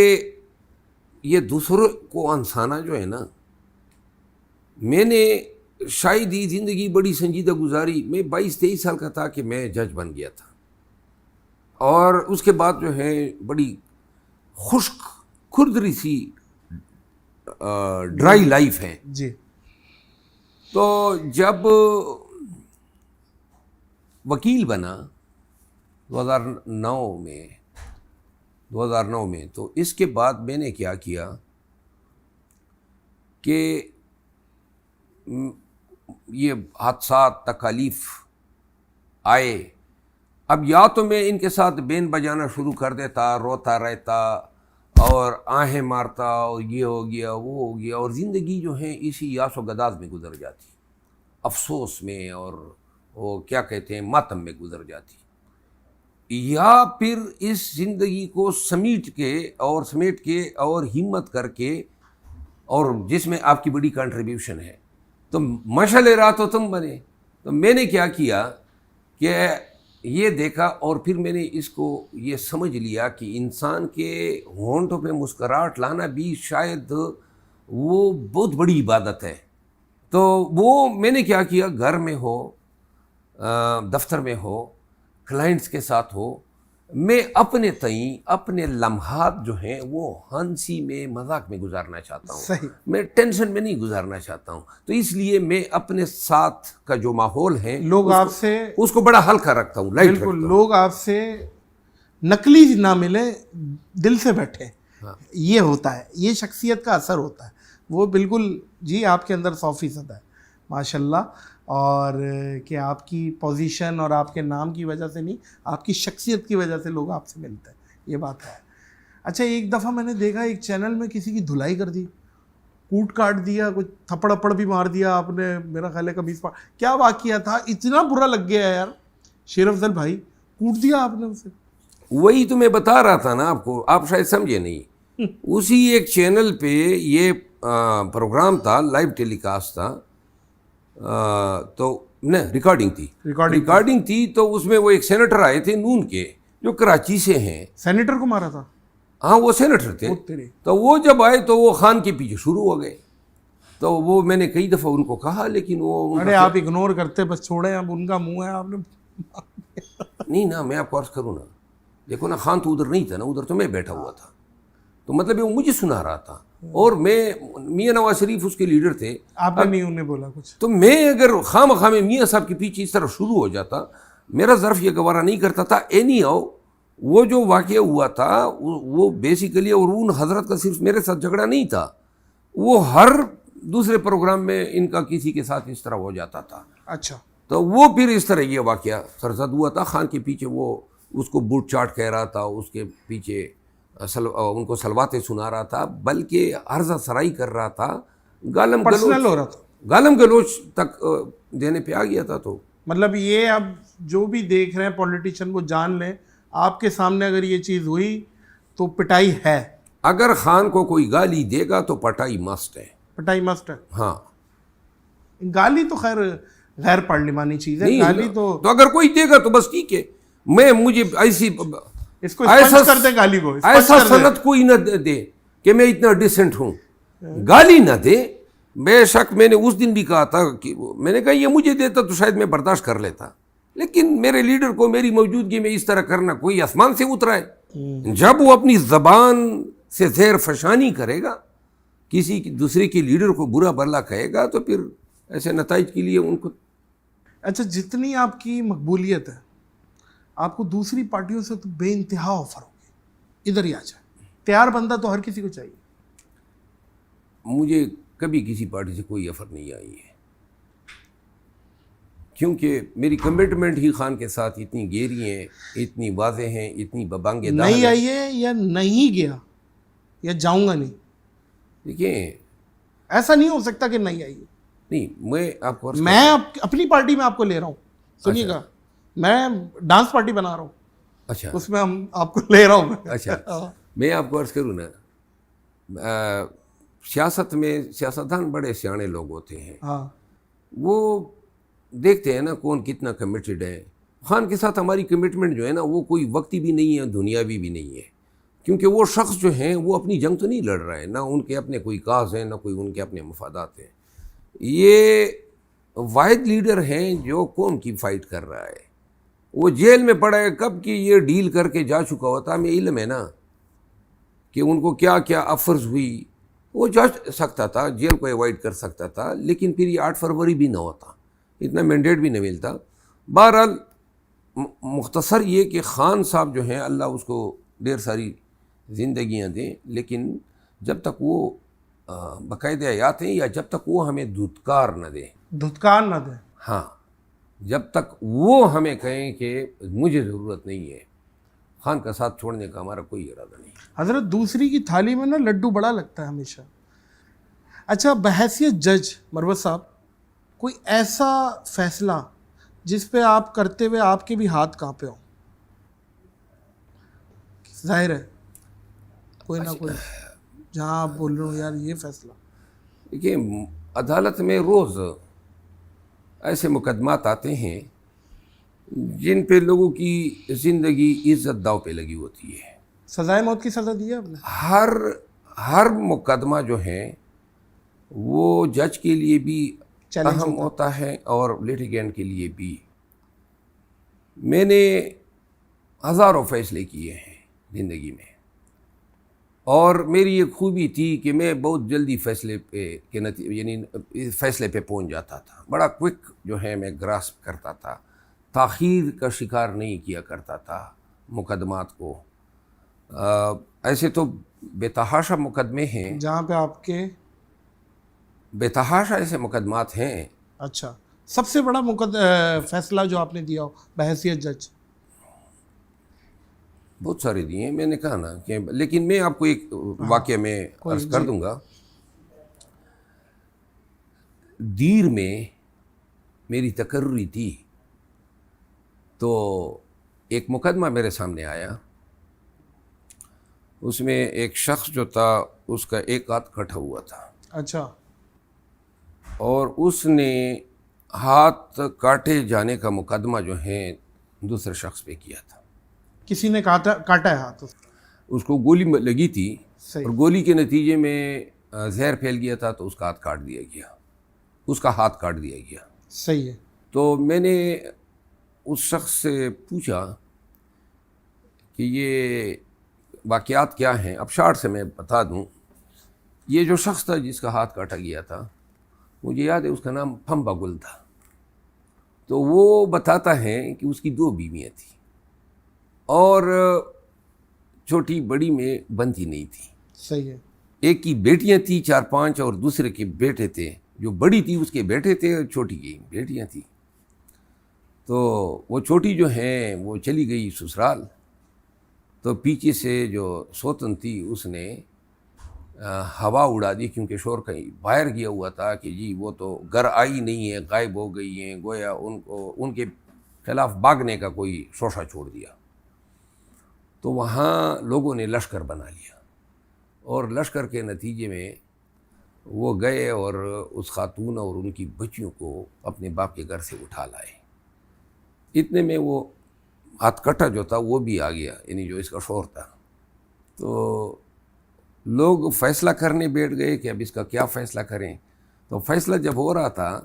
یہ دوسروں کو انسانا جو ہے نا، میں نے شاید ہی زندگی بڑی سنجیدہ گزاری، میں 22-23 سال کا تھا کہ میں جج بن گیا تھا، اور اس کے بعد جو ہے بڑی خشک کھردری سی ڈرائی لائف ہے. جی. تو جب وکیل بنا 2009 میں تو اس کے بعد میں نے کیا کیا کہ یہ حادثات تکالیف آئے. اب یا تو میں ان کے ساتھ بین بجانا شروع کر دیتا, روتا رہتا اور آہیں مارتا اور یہ ہو گیا وہ ہو گیا, اور زندگی جو ہے اسی یاس و گداز میں گزر جاتی, افسوس میں اور وہ کیا کہتے ہیں ماتم میں گزر جاتی. یا پھر اس زندگی کو سمیٹ کے اور ہمت کر کے, اور جس میں آپ کی بڑی کنٹریبیوشن ہے, تو مشعل راہ تو تم بنے. تو میں نے کیا کیا کہ یہ دیکھا, اور پھر میں نے اس کو یہ سمجھ لیا کہ انسان کے ہونٹوں پہ مسکراہٹ لانا بھی شاید وہ بہت بڑی عبادت ہے. تو وہ میں نے کیا کیا, گھر میں ہو, دفتر میں ہو, کلائنٹس کے ساتھ ہو, میں اپنے تئیں اپنے لمحات جو ہیں وہ ہنسی میں مذاق میں گزارنا چاہتا ہوں. صحیح. میں ٹینشن میں نہیں گزارنا چاہتا ہوں. تو اس لیے میں اپنے ساتھ کا جو ماحول ہے لوگ آپ سے اس کو بڑا ہلکا رکھتا ہوں, لائٹ رکھتا ہوں. بالکل, لوگ آپ سے نقلی نہ ملے, دل سے بیٹھے. یہ ہوتا ہے, یہ شخصیت کا اثر ہوتا ہے. وہ بالکل جی آپ کے اندر 100% ہے ماشاء اللہ. اور کہ آپ کی پوزیشن اور آپ کے نام کی وجہ سے نہیں, آپ کی شخصیت کی وجہ سے لوگ آپ سے ملتے ہیں, یہ بات ہے. اچھا, ایک دفعہ میں نے دیکھا ایک چینل میں کسی کی دھلائی کر دی, کوٹ کاٹ دیا, کچھ تھپڑ اپڑ بھی مار دیا آپ نے, میرا خیال ہے قمیص پاٹ, کیا واقعہ تھا؟ اتنا برا لگ گیا یار. شیر افضل بھائی, کوٹ دیا آپ نے اسے. وہی تو میں بتا رہا تھا نا آپ کو, آپ شاید سمجھے نہیں. اسی ایک چینل پہ یہ پروگرام تھا, لائیو ٹیلی کاسٹ تھا, تو ریکارڈنگ تھی. تو اس میں وہ ایک سینیٹر آئے تھے نون کے جو کراچی سے ہیں. سینیٹر کو مارا تھا؟ ہاں, وہ سینیٹر تھے. تو وہ جب آئے تو وہ خان کے پیچھے شروع ہو گئے. تو وہ میں نے کئی دفعہ ان کو کہا, لیکن وہ ارے آپ اگنور کرتے, بس چھوڑیں, اب ان کا منہ ہے, آپ نے نہیں نا. میں آپ کو عرض کروں نا, دیکھو نا, خان تو ادھر نہیں تھا نا, ادھر تو میں بیٹھا ہوا تھا. تو مطلب وہ مجھے سنا رہا تھا, اور میں, میاں نواز شریف اس کے لیڈر تھے. آپ نے نہیں انہیں بولا کچھ؟ تو میں اگر خام میاں صاحب کے پیچھے اس طرح شروع ہو جاتا, میرا ظرف یہ گوارا نہیں کرتا تھا. اینی ہاؤ, وہ جو واقعہ ہوا تھا وہ بیسیکلی, اور ان حضرت کا صرف میرے ساتھ جھگڑا نہیں تھا, وہ ہر دوسرے پروگرام میں ان کا کسی کے ساتھ اس طرح ہو جاتا تھا. اچھا. تو وہ پھر اس طرح یہ واقعہ سرزد ہوا تھا. خان کے پیچھے وہ اس کو بوٹ چاٹ کہہ رہا تھا, اس کے پیچھے ان کو سلواتیں سنا رہا تھا, بلکہ عرضہ سرائی کر رہا تھا, گالم گلوچ تک دینے پہ آ گیا تھا. تو مطلب یہ اب جو بھی دیکھ رہے ہیں پولیٹیشین وہ جان لیں, آپ کے سامنے اگر یہ چیز ہوئی تو پٹائی ہے. اگر خان کو کوئی گالی دے گا تو پٹائی مسٹ ہے. پٹائی مسٹ ہے. ہاں, گالی تو خیر غیر پارلیمانی چیز ہے, گالی تو اگر کوئی دے گا تو بس ٹھیک ہے. مجھے ایسی اس کو اسپنج کر دے, گالی کو ایسا سند کوئی نہ دے کہ میں اتنا ڈیسنٹ ہوں, گالی نہ دے. بے شک میں نے اس دن بھی کہا تھا کہ میں نے کہا یہ مجھے دیتا تو شاید میں برداشت کر لیتا, لیکن میرے لیڈر کو میری موجودگی میں اس طرح کرنا کوئی آسمان سے اترا ہے. جب وہ اپنی زبان سے زہر فشانی کرے گا, کسی دوسرے کے لیڈر کو برا بھلا کہے گا, تو پھر ایسے نتائج کے لیے ان کو. اچھا, جتنی آپ کی مقبولیت ہے, آپ کو دوسری پارٹیوں سے تو بے انتہا آفر ہوگی, ادھر ہی آ جائے. تیار بندہ تو ہر کسی کو چاہیے. مجھے کبھی کسی پارٹی سے کوئی آفر نہیں آئی ہے, کیونکہ میری کمٹمنٹ ہی خان کے ساتھ اتنی گہری ہیں, اتنی واضح ہیں, اتنی ببانگے دار ہیں. نہیں آئی ہے یا نہیں گیا یا جاؤں گا نہیں؟ دیکھیں, ایسا نہیں ہو سکتا کہ نہیں آئی ہے. نہیں, میں آپ کو میں اپنی پارٹی میں آپ کو لے رہا ہوں, سنیے گا, میں ڈانس پارٹی بنا رہا ہوں. اچھا, اس میں ہم آپ کو لے رہا ہوں. اچھا, میں آپ کو عرض کروں نا, سیاست میں سیاستدان بڑے سیانے لوگ ہوتے ہیں. ہاں, وہ دیکھتے ہیں نا کون کتنا کمیٹڈ ہے. خان کے ساتھ ہماری کمٹمنٹ جو ہے نا, وہ کوئی وقتی بھی نہیں ہے, دنیاوی بھی نہیں ہے, کیونکہ وہ شخص جو ہیں وہ اپنی جنگ تو نہیں لڑ رہے ہیں, نہ ان کے اپنے کوئی کاز ہیں, نہ کوئی ان کے اپنے مفادات ہیں. یہ واحد لیڈر ہیں جو قوم کی فائٹ کر رہا ہے. وہ جیل میں پڑا ہے, کب کی یہ ڈیل کر کے جا چکا ہوتا. ہمیں علم ہے نا کہ ان کو کیا کیا آفرز ہوئی, وہ جا سکتا تھا، جیل کو ایوائڈ کر سکتا تھا، لیکن پھر یہ 8 فروری بھی نہ ہوتا، اتنا مینڈیٹ بھی نہ ملتا. بہرحال مختصر یہ کہ خان صاحب جو ہیں اللہ اس کو ڈھیر ساری زندگیاں دیں، لیکن جب تک وہ باقاعدہ حیات ہیں یا جب تک وہ ہمیں دھتکار نہ دیں، دھتکار نہ دیں، ہاں جب تک وہ ہمیں کہیں کہ مجھے ضرورت نہیں ہے، خان کا ساتھ چھوڑنے کا ہمارا کوئی ارادہ نہیں. حضرت دوسری کی تھالی میں نا لڈو بڑا لگتا ہے ہمیشہ. اچھا، بحیثیت جج مروت صاحب، کوئی ایسا فیصلہ جس پہ آپ کرتے ہوئے آپ کے بھی ہاتھ کانپے ہوں؟ ظاہر ہے کوئی نہ کوئی جہاں آپ بول رہے ہو یار یہ فیصلہ. دیکھیے عدالت میں روز ایسے مقدمات آتے ہیں جن پہ لوگوں کی زندگی عزت داؤ پہ لگی ہوتی ہے. سزائے موت کی سزا دی ہے آپ نے؟ ہر مقدمہ جو ہے وہ جج کے لیے بھی اہم ہوتا ہے اور لیٹیگینٹ کے لیے بھی. میں نے ہزاروں فیصلے کیے ہیں زندگی میں، اور میری یہ خوبی تھی کہ میں بہت جلدی فیصلے پہ پہنچ جاتا تھا. بڑا کوئک جو ہے میں گراسپ کرتا تھا، تاخیر کا شکار نہیں کیا کرتا تھا مقدمات کو. ایسے تو بے تحاشا مقدمے ہیں جہاں پہ آپ کے بے تحاشا ایسے مقدمات ہیں. اچھا، سب سے بڑا فیصلہ جو آپ نے دیا ہو بحیثیت جج؟ بہت سارے دیے ہیں، میں نے کہا نا کہ، لیکن میں آپ کو ایک واقعہ میں عرض کر دوں گا. دیر میں میری تقرری تھی تو ایک مقدمہ میرے سامنے آیا. اس میں ایک شخص جو تھا اس کا ایک ہاتھ کٹا ہوا تھا. اچھا. اور اس نے ہاتھ کاٹے جانے کا مقدمہ جو ہے دوسرے شخص پہ کیا تھا. کسی نے کاٹا ہے ہاتھ؟ اس کو گولی لگی تھی صحیح. اور گولی کے نتیجے میں زہر پھیل گیا تھا تو اس کا ہاتھ کاٹ دیا گیا، اس کا ہاتھ کاٹ دیا گیا. صحیح ہے. تو میں نے اس شخص سے پوچھا کہ یہ واقعات کیا ہیں. اب شارٹ سے میں بتا دوں، یہ جو شخص تھا جس کا ہاتھ کاٹا گیا تھا، مجھے یاد ہے اس کا نام پھمبا گل تھا. تو وہ بتاتا ہے کہ اس کی 2 بیویاں تھیں اور چھوٹی بڑی میں بنتی نہیں تھی. صحیح ہے. ایک کی بیٹیاں تھیں 4-5 اور دوسرے کے بیٹے تھے. جو بڑی تھی اس کے بیٹے تھے اور چھوٹی کی بیٹیاں تھیں. تو وہ چھوٹی جو ہیں وہ چلی گئی سسرال. تو پیچھے سے جو سوتن تھی اس نے ہوا اڑا دی، کیونکہ شور کہیں باہر گیا ہوا تھا کہ جی وہ تو گھر آئی نہیں ہے، غائب ہو گئی ہیں. گویا ان کے خلاف بھاگنے کا کوئی شوشہ چھوڑ دیا. تو وہاں لوگوں نے لشکر بنا لیا اور لشکر کے نتیجے میں وہ گئے اور اس خاتون اور ان کی بچیوں کو اپنے باپ کے گھر سے اٹھا لائے. اتنے میں وہ ہاتھ کٹا جو تھا وہ بھی آ گیا، یعنی جو اس کا شوہر تھا. تو لوگ فیصلہ کرنے بیٹھ گئے کہ اب اس کا کیا فیصلہ کریں. تو فیصلہ جب ہو رہا تھا،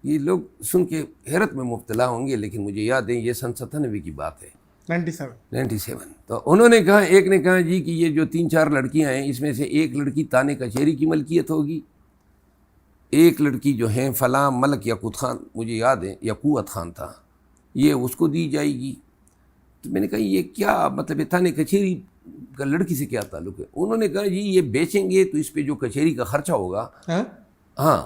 یہ لوگ سن کے حیرت میں مبتلا ہوں گے، لیکن مجھے یاد ہے یہ سن 97 کی بات ہے، 97. تو انہوں نے کہا، ایک نے کہا جی کہ یہ جو 3-4 لڑکیاں ہیں اس میں سے ایک لڑکی تانے کچہری کی ملکیت ہوگی، ایک لڑکی جو ہیں فلاں ملک یاقوت خان، مجھے یاد ہے یاقوت خان تھا، یہ اس کو دی جائے گی. تو میں نے کہا یہ کیا مطلب ہے، تانے کچہری کا لڑکی سے کیا تعلق ہے؟ انہوں نے کہا جی یہ بیچیں گے تو اس پہ جو کچہری کا خرچہ ہوگا، ہاں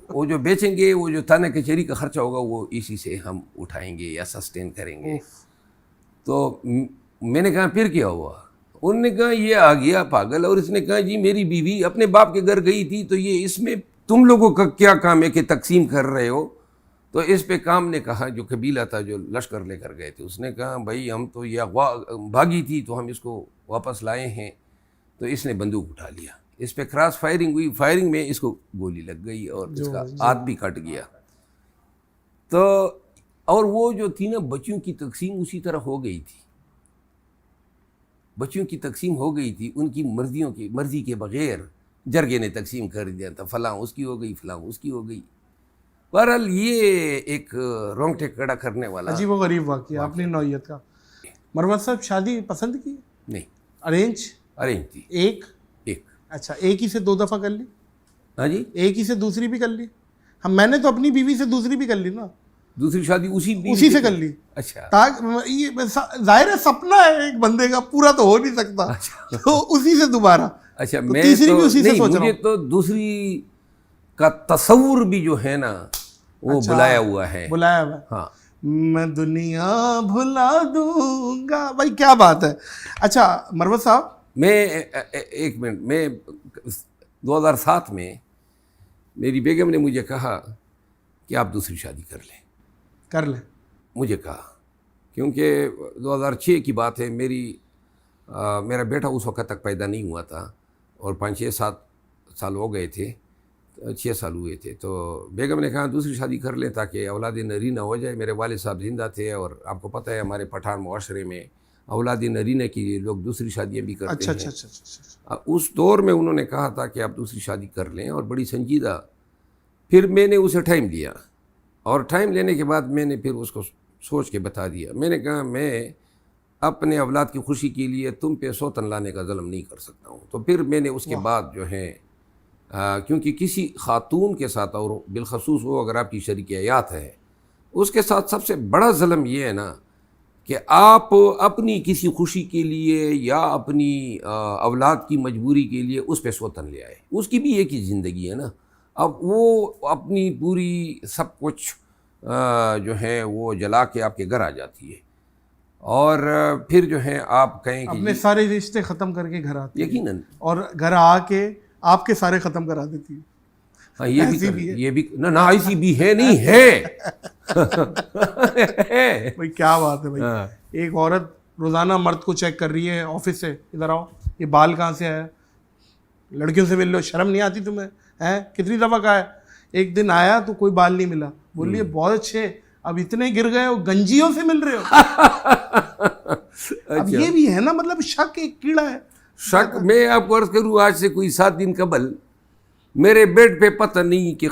وہ جو بیچیں گے، وہ جو تانے کچہری کا خرچہ ہوگا وہ اسی سے ہم اٹھائیں گے یا سسٹین کریں گے. تو میں نے کہا پھر کیا ہوا؟ انہوں نے کہا یہ آ گیا پاگل، اور اس نے کہا جی میری بیوی اپنے باپ کے گھر گئی تھی، تو یہ اس میں تم لوگوں کا کیا کام ہے کہ تقسیم کر رہے ہو؟ تو اس پہ کام نے کہا، جو قبیلہ تھا جو لشکر لے کر گئے تھے، اس نے کہا بھائی ہم تو یہ بھاگی تھی تو ہم اس کو واپس لائے ہیں. تو اس نے بندوق اٹھا لیا، اس پہ کراس فائرنگ ہوئی، فائرنگ میں اس کو گولی لگ گئی اور اس کا ہاتھ بھی کٹ گیا. تو اور وہ جو تھی نا بچیوں کی تقسیم اسی طرح ہو گئی تھی، بچیوں کی تقسیم ہو گئی تھی ان کی مرضی کے بغیر. جرگے نے تقسیم کر دیا تھا، فلاں اس کی ہو گئی، فلاں اس کی ہو گئی. بہرحال یہ ایک رونگٹے کھڑا کرنے والا عجیب و غریب واقعہ اپنی نوعیت کا. مروت صاحب شادی پسند کی؟ نہیں، ارینج ارینج تھی. ایک اچھا ایک ہی سے 2 دفعہ کر لی؟ ہاں جی, ایک ہی سے دوسری بھی کر لی؟ ہم میں نے تو اپنی بیوی سے دوسری بھی کر لی نا. دوسری شادی اسی سے کر لی. اچھا یہ ظاہر ہے سپنا ہے ایک بندے کا, پورا تو ہو نہیں سکتا, تو اسی سے دوبارہ. اچھا تو میں تیسری بھی تو اسی سے نہیں, سوچ رہا مجھے ہوں. تو دوسری کا تصور بھی جو ہے نا وہ بلایا ہوا ہے. بلایا ہوا ہے. ہاں میں دنیا بھلا دوں گا. بھائی کیا بات ہے. اچھا مروت صاحب, میں ایک منٹ, میں 2007 میں میری بیگم نے مجھے کہا کہ آپ دوسری شادی کر لیں. کر لیں. مجھے کہا کیونکہ 2006 کی بات ہے, میرا بیٹا اس وقت تک پیدا نہیں ہوا تھا اور 5-6-7 سال ہو گئے تھے, 6 سال ہوئے تھے. تو بیگم نے کہا دوسری شادی کر لیں تاکہ اولاد نرینہ ہو جائے. میرے والد صاحب زندہ تھے اور آپ کو پتہ ہے ہمارے پٹھان معاشرے میں اولاد نرینہ کے لیے لوگ دوسری شادیاں بھی کرتے اچھا ہیں. اچھا اچھا اچھا. اس دور میں انہوں نے کہا تھا کہ آپ دوسری شادی کر لیں اور بڑی سنجیدہ. پھر میں نے اسے ٹائم دیا اور ٹائم لینے کے بعد میں نے پھر اس کو سوچ کے بتا دیا. میں نے کہا میں اپنے اولاد کی خوشی کے لیے تم پہ سوتن لانے کا ظلم نہیں کر سکتا ہوں. تو پھر میں نے اس کے بعد جو ہے کیونکہ کسی خاتون کے ساتھ, اور بالخصوص وہ اگر آپ کی شریک حیات ہے, اس کے ساتھ سب سے بڑا ظلم یہ ہے نا کہ آپ اپنی کسی خوشی کے لیے یا اپنی اولاد کی مجبوری کے لیے اس پہ سوتن لے آئے. اس کی بھی ایک ہی زندگی ہے نا. اب وہ اپنی پوری سب کچھ جو ہے وہ جلا کے آپ کے گھر آ جاتی ہے اور پھر جو ہے آپ کہیں کہ اپنے سارے رشتے ختم کر کے گھر آتی ہے یقیناً, اور گھر آ کے آپ کے سارے ختم کرا دیتی ہے. ہاں یہ بھی نہ ایسی بھی ہے, نہیں ہے. بھائی کیا بات ہے بھائی. ایک عورت روزانہ مرد کو چیک کر رہی ہے آفس سے, ادھر آؤ یہ بال کہاں سے آیا, لڑکیوں سے مل لو, شرم نہیں آتی تمہیں ہیں, کتنی دفعہ کہا ہے. ایک دن آیا تو کوئی بال نہیں ملا, بول رہی ہے بہت اچھے, اب اتنے گر گئے ہو گنجیوں سے مل رہے ہو. اب یہ بھی ہے نا, مطلب شک ایک کیڑا ہے. شک میں آپ کو عرض کروں, آج سے کوئی 7 دن قبل میرے بیڈ پہ پتہ نہیں کہ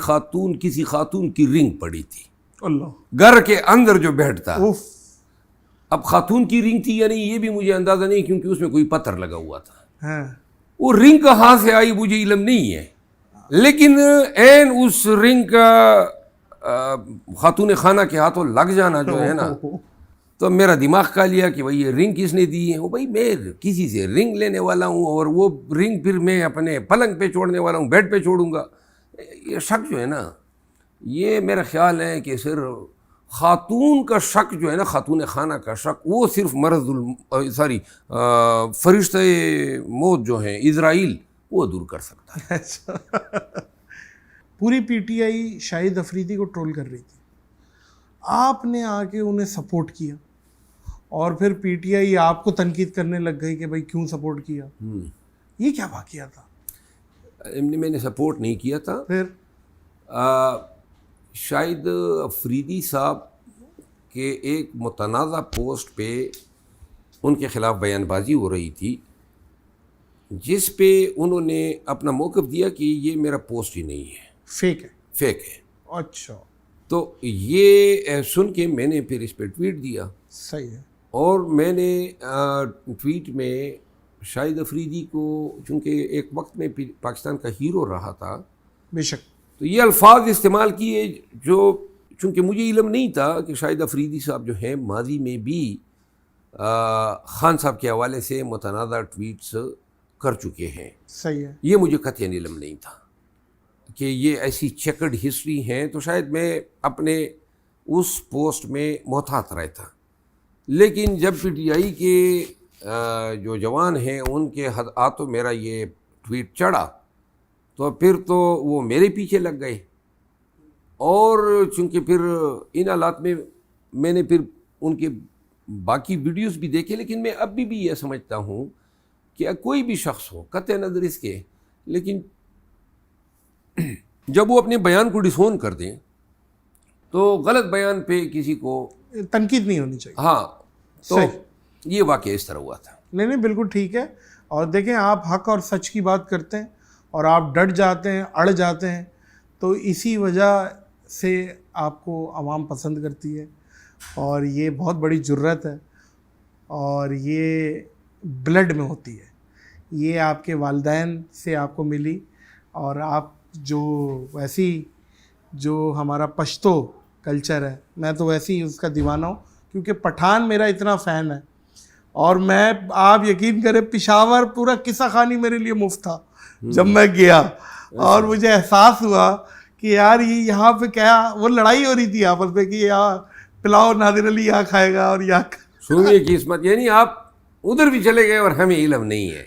کسی خاتون کی رنگ پڑی تھی. اللہ, گھر کے اندر جو بیٹھتا, اوف. اب خاتون کی رنگ تھی یا نہیں یہ بھی مجھے اندازہ نہیں, کیونکہ اس میں کوئی پتھر لگا ہوا تھا. ہاں, وہ رنگ کہاں سے آئی مجھے علم نہیں ہے, لیکن این اس رنگ کا خاتون خانہ کے ہاتھوں لگ جانا جو ہے نا, تو میرا دماغ کھا لیا کہ بھئی یہ رنگ کس نے دی ہے. وہ بھئی میں کسی سے رنگ لینے والا ہوں اور وہ رنگ پھر میں اپنے پلنگ پہ چھوڑنے والا ہوں, بیڈ پہ چھوڑوں گا. یہ شک جو ہے نا, یہ میرا خیال ہے کہ صرف خاتون کا شک جو ہے نا, خاتون خانہ کا شک, وہ صرف فرشتہ موت جو ہیں اسرائیل وہ دور کر سکتا ہے. پوری پی ٹی آئی شاہد افریدی کو ٹرول کر رہی تھی, آپ نے آ کے انہیں سپورٹ کیا اور پھر پی ٹی آئی آپ کو تنقید کرنے لگ گئی کہ بھائی کیوں سپورٹ کیا. یہ کیا واقعہ تھا؟ میں نے سپورٹ نہیں کیا تھا. پھر شاہد افریدی صاحب کے ایک متنازع پوسٹ پہ ان کے خلاف بیان بازی ہو رہی تھی, جس پہ انہوں نے اپنا موقف دیا کہ یہ میرا پوسٹ ہی نہیں ہے, فیک ہے. فیک ہے. اچھا, تو یہ سن کے میں نے پھر اس پہ ٹویٹ دیا. صحیح ہے. اور میں نے ٹویٹ میں شاہد افریدی کو, چونکہ ایک وقت میں پاکستان کا ہیرو رہا تھا, بے شک, تو یہ الفاظ استعمال کیے جو, چونکہ مجھے علم نہیں تھا کہ شاہد افریدی صاحب جو ہیں ماضی میں بھی خان صاحب کے حوالے سے متنازع ٹویٹس کر چکے ہیں. صحیح ہے. یہ مجھے قطعاً علم نہیں تھا کہ یہ ایسی چیکرڈ ہسٹری ہیں, تو شاید میں اپنے اس پوسٹ میں محتاط رہتا. لیکن جب پی ٹی آئی کے جو جوان ہیں ان کے ہاتھوں میرا یہ ٹویٹ چڑھا, تو پھر تو وہ میرے پیچھے لگ گئے. اور چونکہ پھر ان حالات میں نے پھر ان کے باقی ویڈیوز بھی دیکھے, لیکن میں اب بھی یہ سمجھتا ہوں کہ کوئی بھی شخص ہو, قطع نظر اس کے, لیکن جب وہ اپنے بیان کو ڈسون کر دیں تو غلط بیان پہ کسی کو تنقید نہیں ہونی چاہیے. ہاں, تو یہ واقعہ اس طرح ہوا تھا. نہیں بالکل ٹھیک ہے. اور دیکھیں آپ حق اور سچ کی بات کرتے ہیں اور آپ ڈٹ جاتے ہیں, اڑ جاتے ہیں, تو اسی وجہ سے آپ کو عوام پسند کرتی ہے, اور یہ بہت بڑی جرت ہے اور یہ بلڈ میں ہوتی ہے. یہ آپ کے والدین سے آپ کو ملی, اور آپ جو ویسی جو ہمارا پشتو کلچر ہے, میں تو ویسے ہی اس کا دیوانہ ہوں, کیونکہ پٹھان میرا اتنا فین ہے. اور میں, آپ یقین کریں, پشاور پورا قصہ خوانی میرے لیے مفت تھا جب میں گیا, اور مجھے احساس ہوا کہ یار یہ یہاں پہ کیا, وہ لڑائی ہو رہی تھی آپس میں کہ یہاں پلاؤ نادر علی یہاں کھائے گا اور یہاں سنیے کی عصمت, یعنی آپ ادھر بھی چلے گئے اور ہمیں علم نہیں ہے.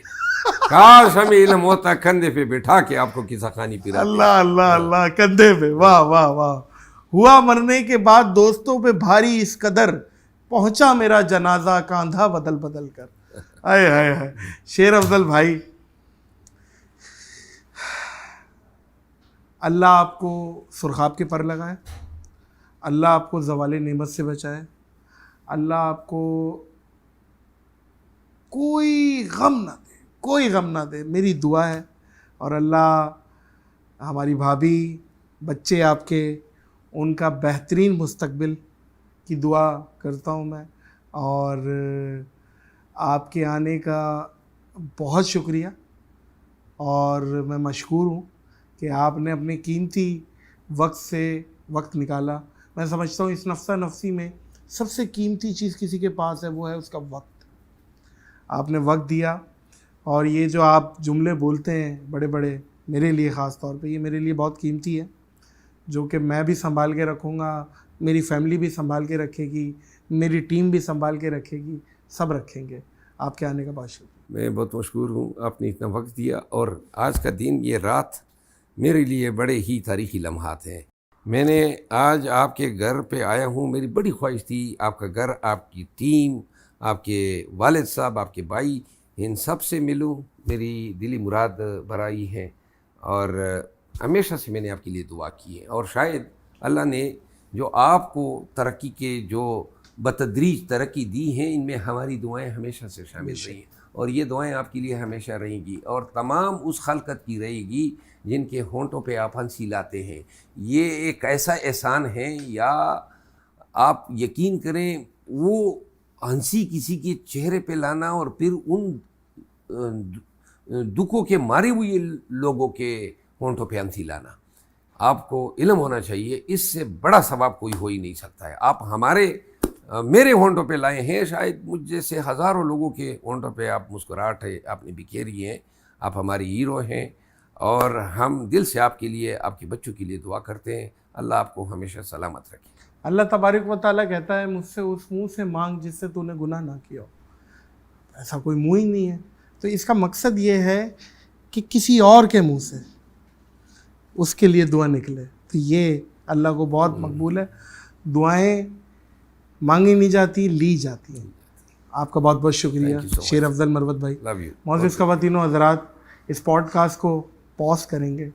کاش ہمیں علم ہوتا, کندھے پہ بٹھا کے آپ کو قصہ خوانی پھراتے. اللہ اللہ اللہ, کندھے پہ, واہ واہ واہ. ہوا مرنے کے بعد دوستوں پہ بھاری اس قدر, پہنچا میرا جنازہ کاندھا بدل بدل کر. آئے ہائے ہائے. شیر افضل بھائی, اللہ آپ کو سرخاب کے پر لگائے, اللہ آپ کو زوال نعمت سے بچائے, اللہ آپ کو کوئی غم نہ دے, کوئی غم نہ دے, میری دعا ہے. اور اللہ ہماری بھابھی, بچے آپ کے, ان کا بہترین مستقبل کی دعا کرتا ہوں میں. اور آپ کے آنے کا بہت شکریہ, اور میں مشکور ہوں کہ آپ نے اپنے قیمتی وقت سے وقت نکالا. میں سمجھتا ہوں اس نفسہ نفسی میں سب سے قیمتی چیز کسی کے پاس ہے, وہ ہے اس کا وقت. آپ نے وقت دیا, اور یہ جو آپ جملے بولتے ہیں بڑے بڑے, میرے لیے خاص طور پہ یہ میرے لیے بہت قیمتی ہے, جو کہ میں بھی سنبھال کے رکھوں گا, میری فیملی بھی سنبھال کے رکھے گی, میری ٹیم بھی سنبھال کے رکھے گی, سب رکھیں گے. آپ کے آنے کا بہت شکریہ. میں بہت مشکور ہوں, آپ نے اتنا وقت دیا. اور آج کا دن, یہ رات میرے لیے بڑے ہی تاریخی لمحات ہیں. میں نے آج آپ کے گھر پہ آیا ہوں, میری بڑی خواہش تھی آپ کا گھر, آپ کی ٹیم, آپ کے والد صاحب, آپ کے بھائی, ان سب سے ملوں. میری دلی مراد برائی ہے, اور ہمیشہ سے میں نے آپ کے لیے دعا کی ہے. اور شاید اللہ نے جو آپ کو ترقی کے جو بتدریج ترقی دی ہیں, ان میں ہماری دعائیں ہمیشہ سے شامل رہی ہیں, اور یہ دعائیں آپ کے لیے ہمیشہ رہیں گی, اور تمام اس خلقت کی رہے گی جن کے ہونٹوں پہ آپ ہنسی لاتے ہیں. یہ ایک ایسا احسان ہے, یا آپ یقین کریں, وہ ہنسی کسی کے چہرے پہ لانا, اور پھر ان دکھوں کے مارے ہوئے لوگوں کے ہونٹوں پہ ہنسی لانا. آپ کو علم ہونا چاہیے, اس سے بڑا ثواب کوئی ہو ہی نہیں سکتا ہے. آپ میرے ہونٹوں پہ لائے ہیں, شاید مجھ جیسے ہزاروں لوگوں کے ہونٹوں پہ آپ مسکراہٹ ہے آپ نے بکھیری ہیں. آپ ہماری ہیرو ہیں, اور ہم دل سے آپ کے لیے, آپ کے بچوں کے لیے دعا کرتے ہیں. اللہ آپ کو ہمیشہ سلامت رکھے. اللہ تبارک و تعالیٰ کہتا ہے, مجھ سے اس منہ سے مانگ جس سے تو نے گناہ نہ کیا ہو. ایسا کوئی منہ ہی نہیں ہے. تو اس کا مقصد یہ ہے کہ کسی اور کے منہ سے اس کے لیے دعا نکلے. تو یہ اللہ کو بہت مقبول ہے. دعائیں مانگی نہیں جاتی, لی جاتی ہیں. آپ کا بہت بہت شکریہ شیر افضل مروت بھائی. معزز خواتین و حضرات, اس پوڈ کاسٹ کو پاز کریں گے,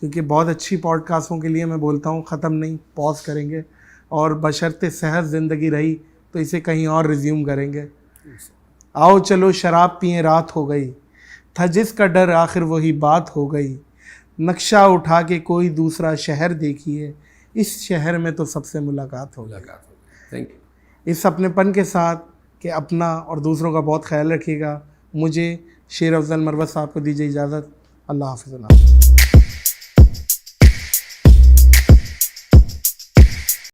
کیونکہ بہت اچھی پوڈ کاسٹوں کے لیے میں بولتا ہوں ختم نہیں, پاز کریں گے, اور بشرط صحت زندگی رہی تو اسے کہیں اور ریزیوم کریں گے. آؤ چلو شراب پئیں, رات ہو گئی, تھا جس کا ڈر آخر وہی بات ہو گئی. نقشہ اٹھا کے کوئی دوسرا شہر دیکھیے, اس شہر میں تو سب سے ملاقات ہو گئی. اس اپنے پن کے ساتھ کہ اپنا اور دوسروں کا بہت خیال رکھیے گا. مجھے شیر افضل مروت صاحب کو دیجیے اجازت. اللہ حافظ.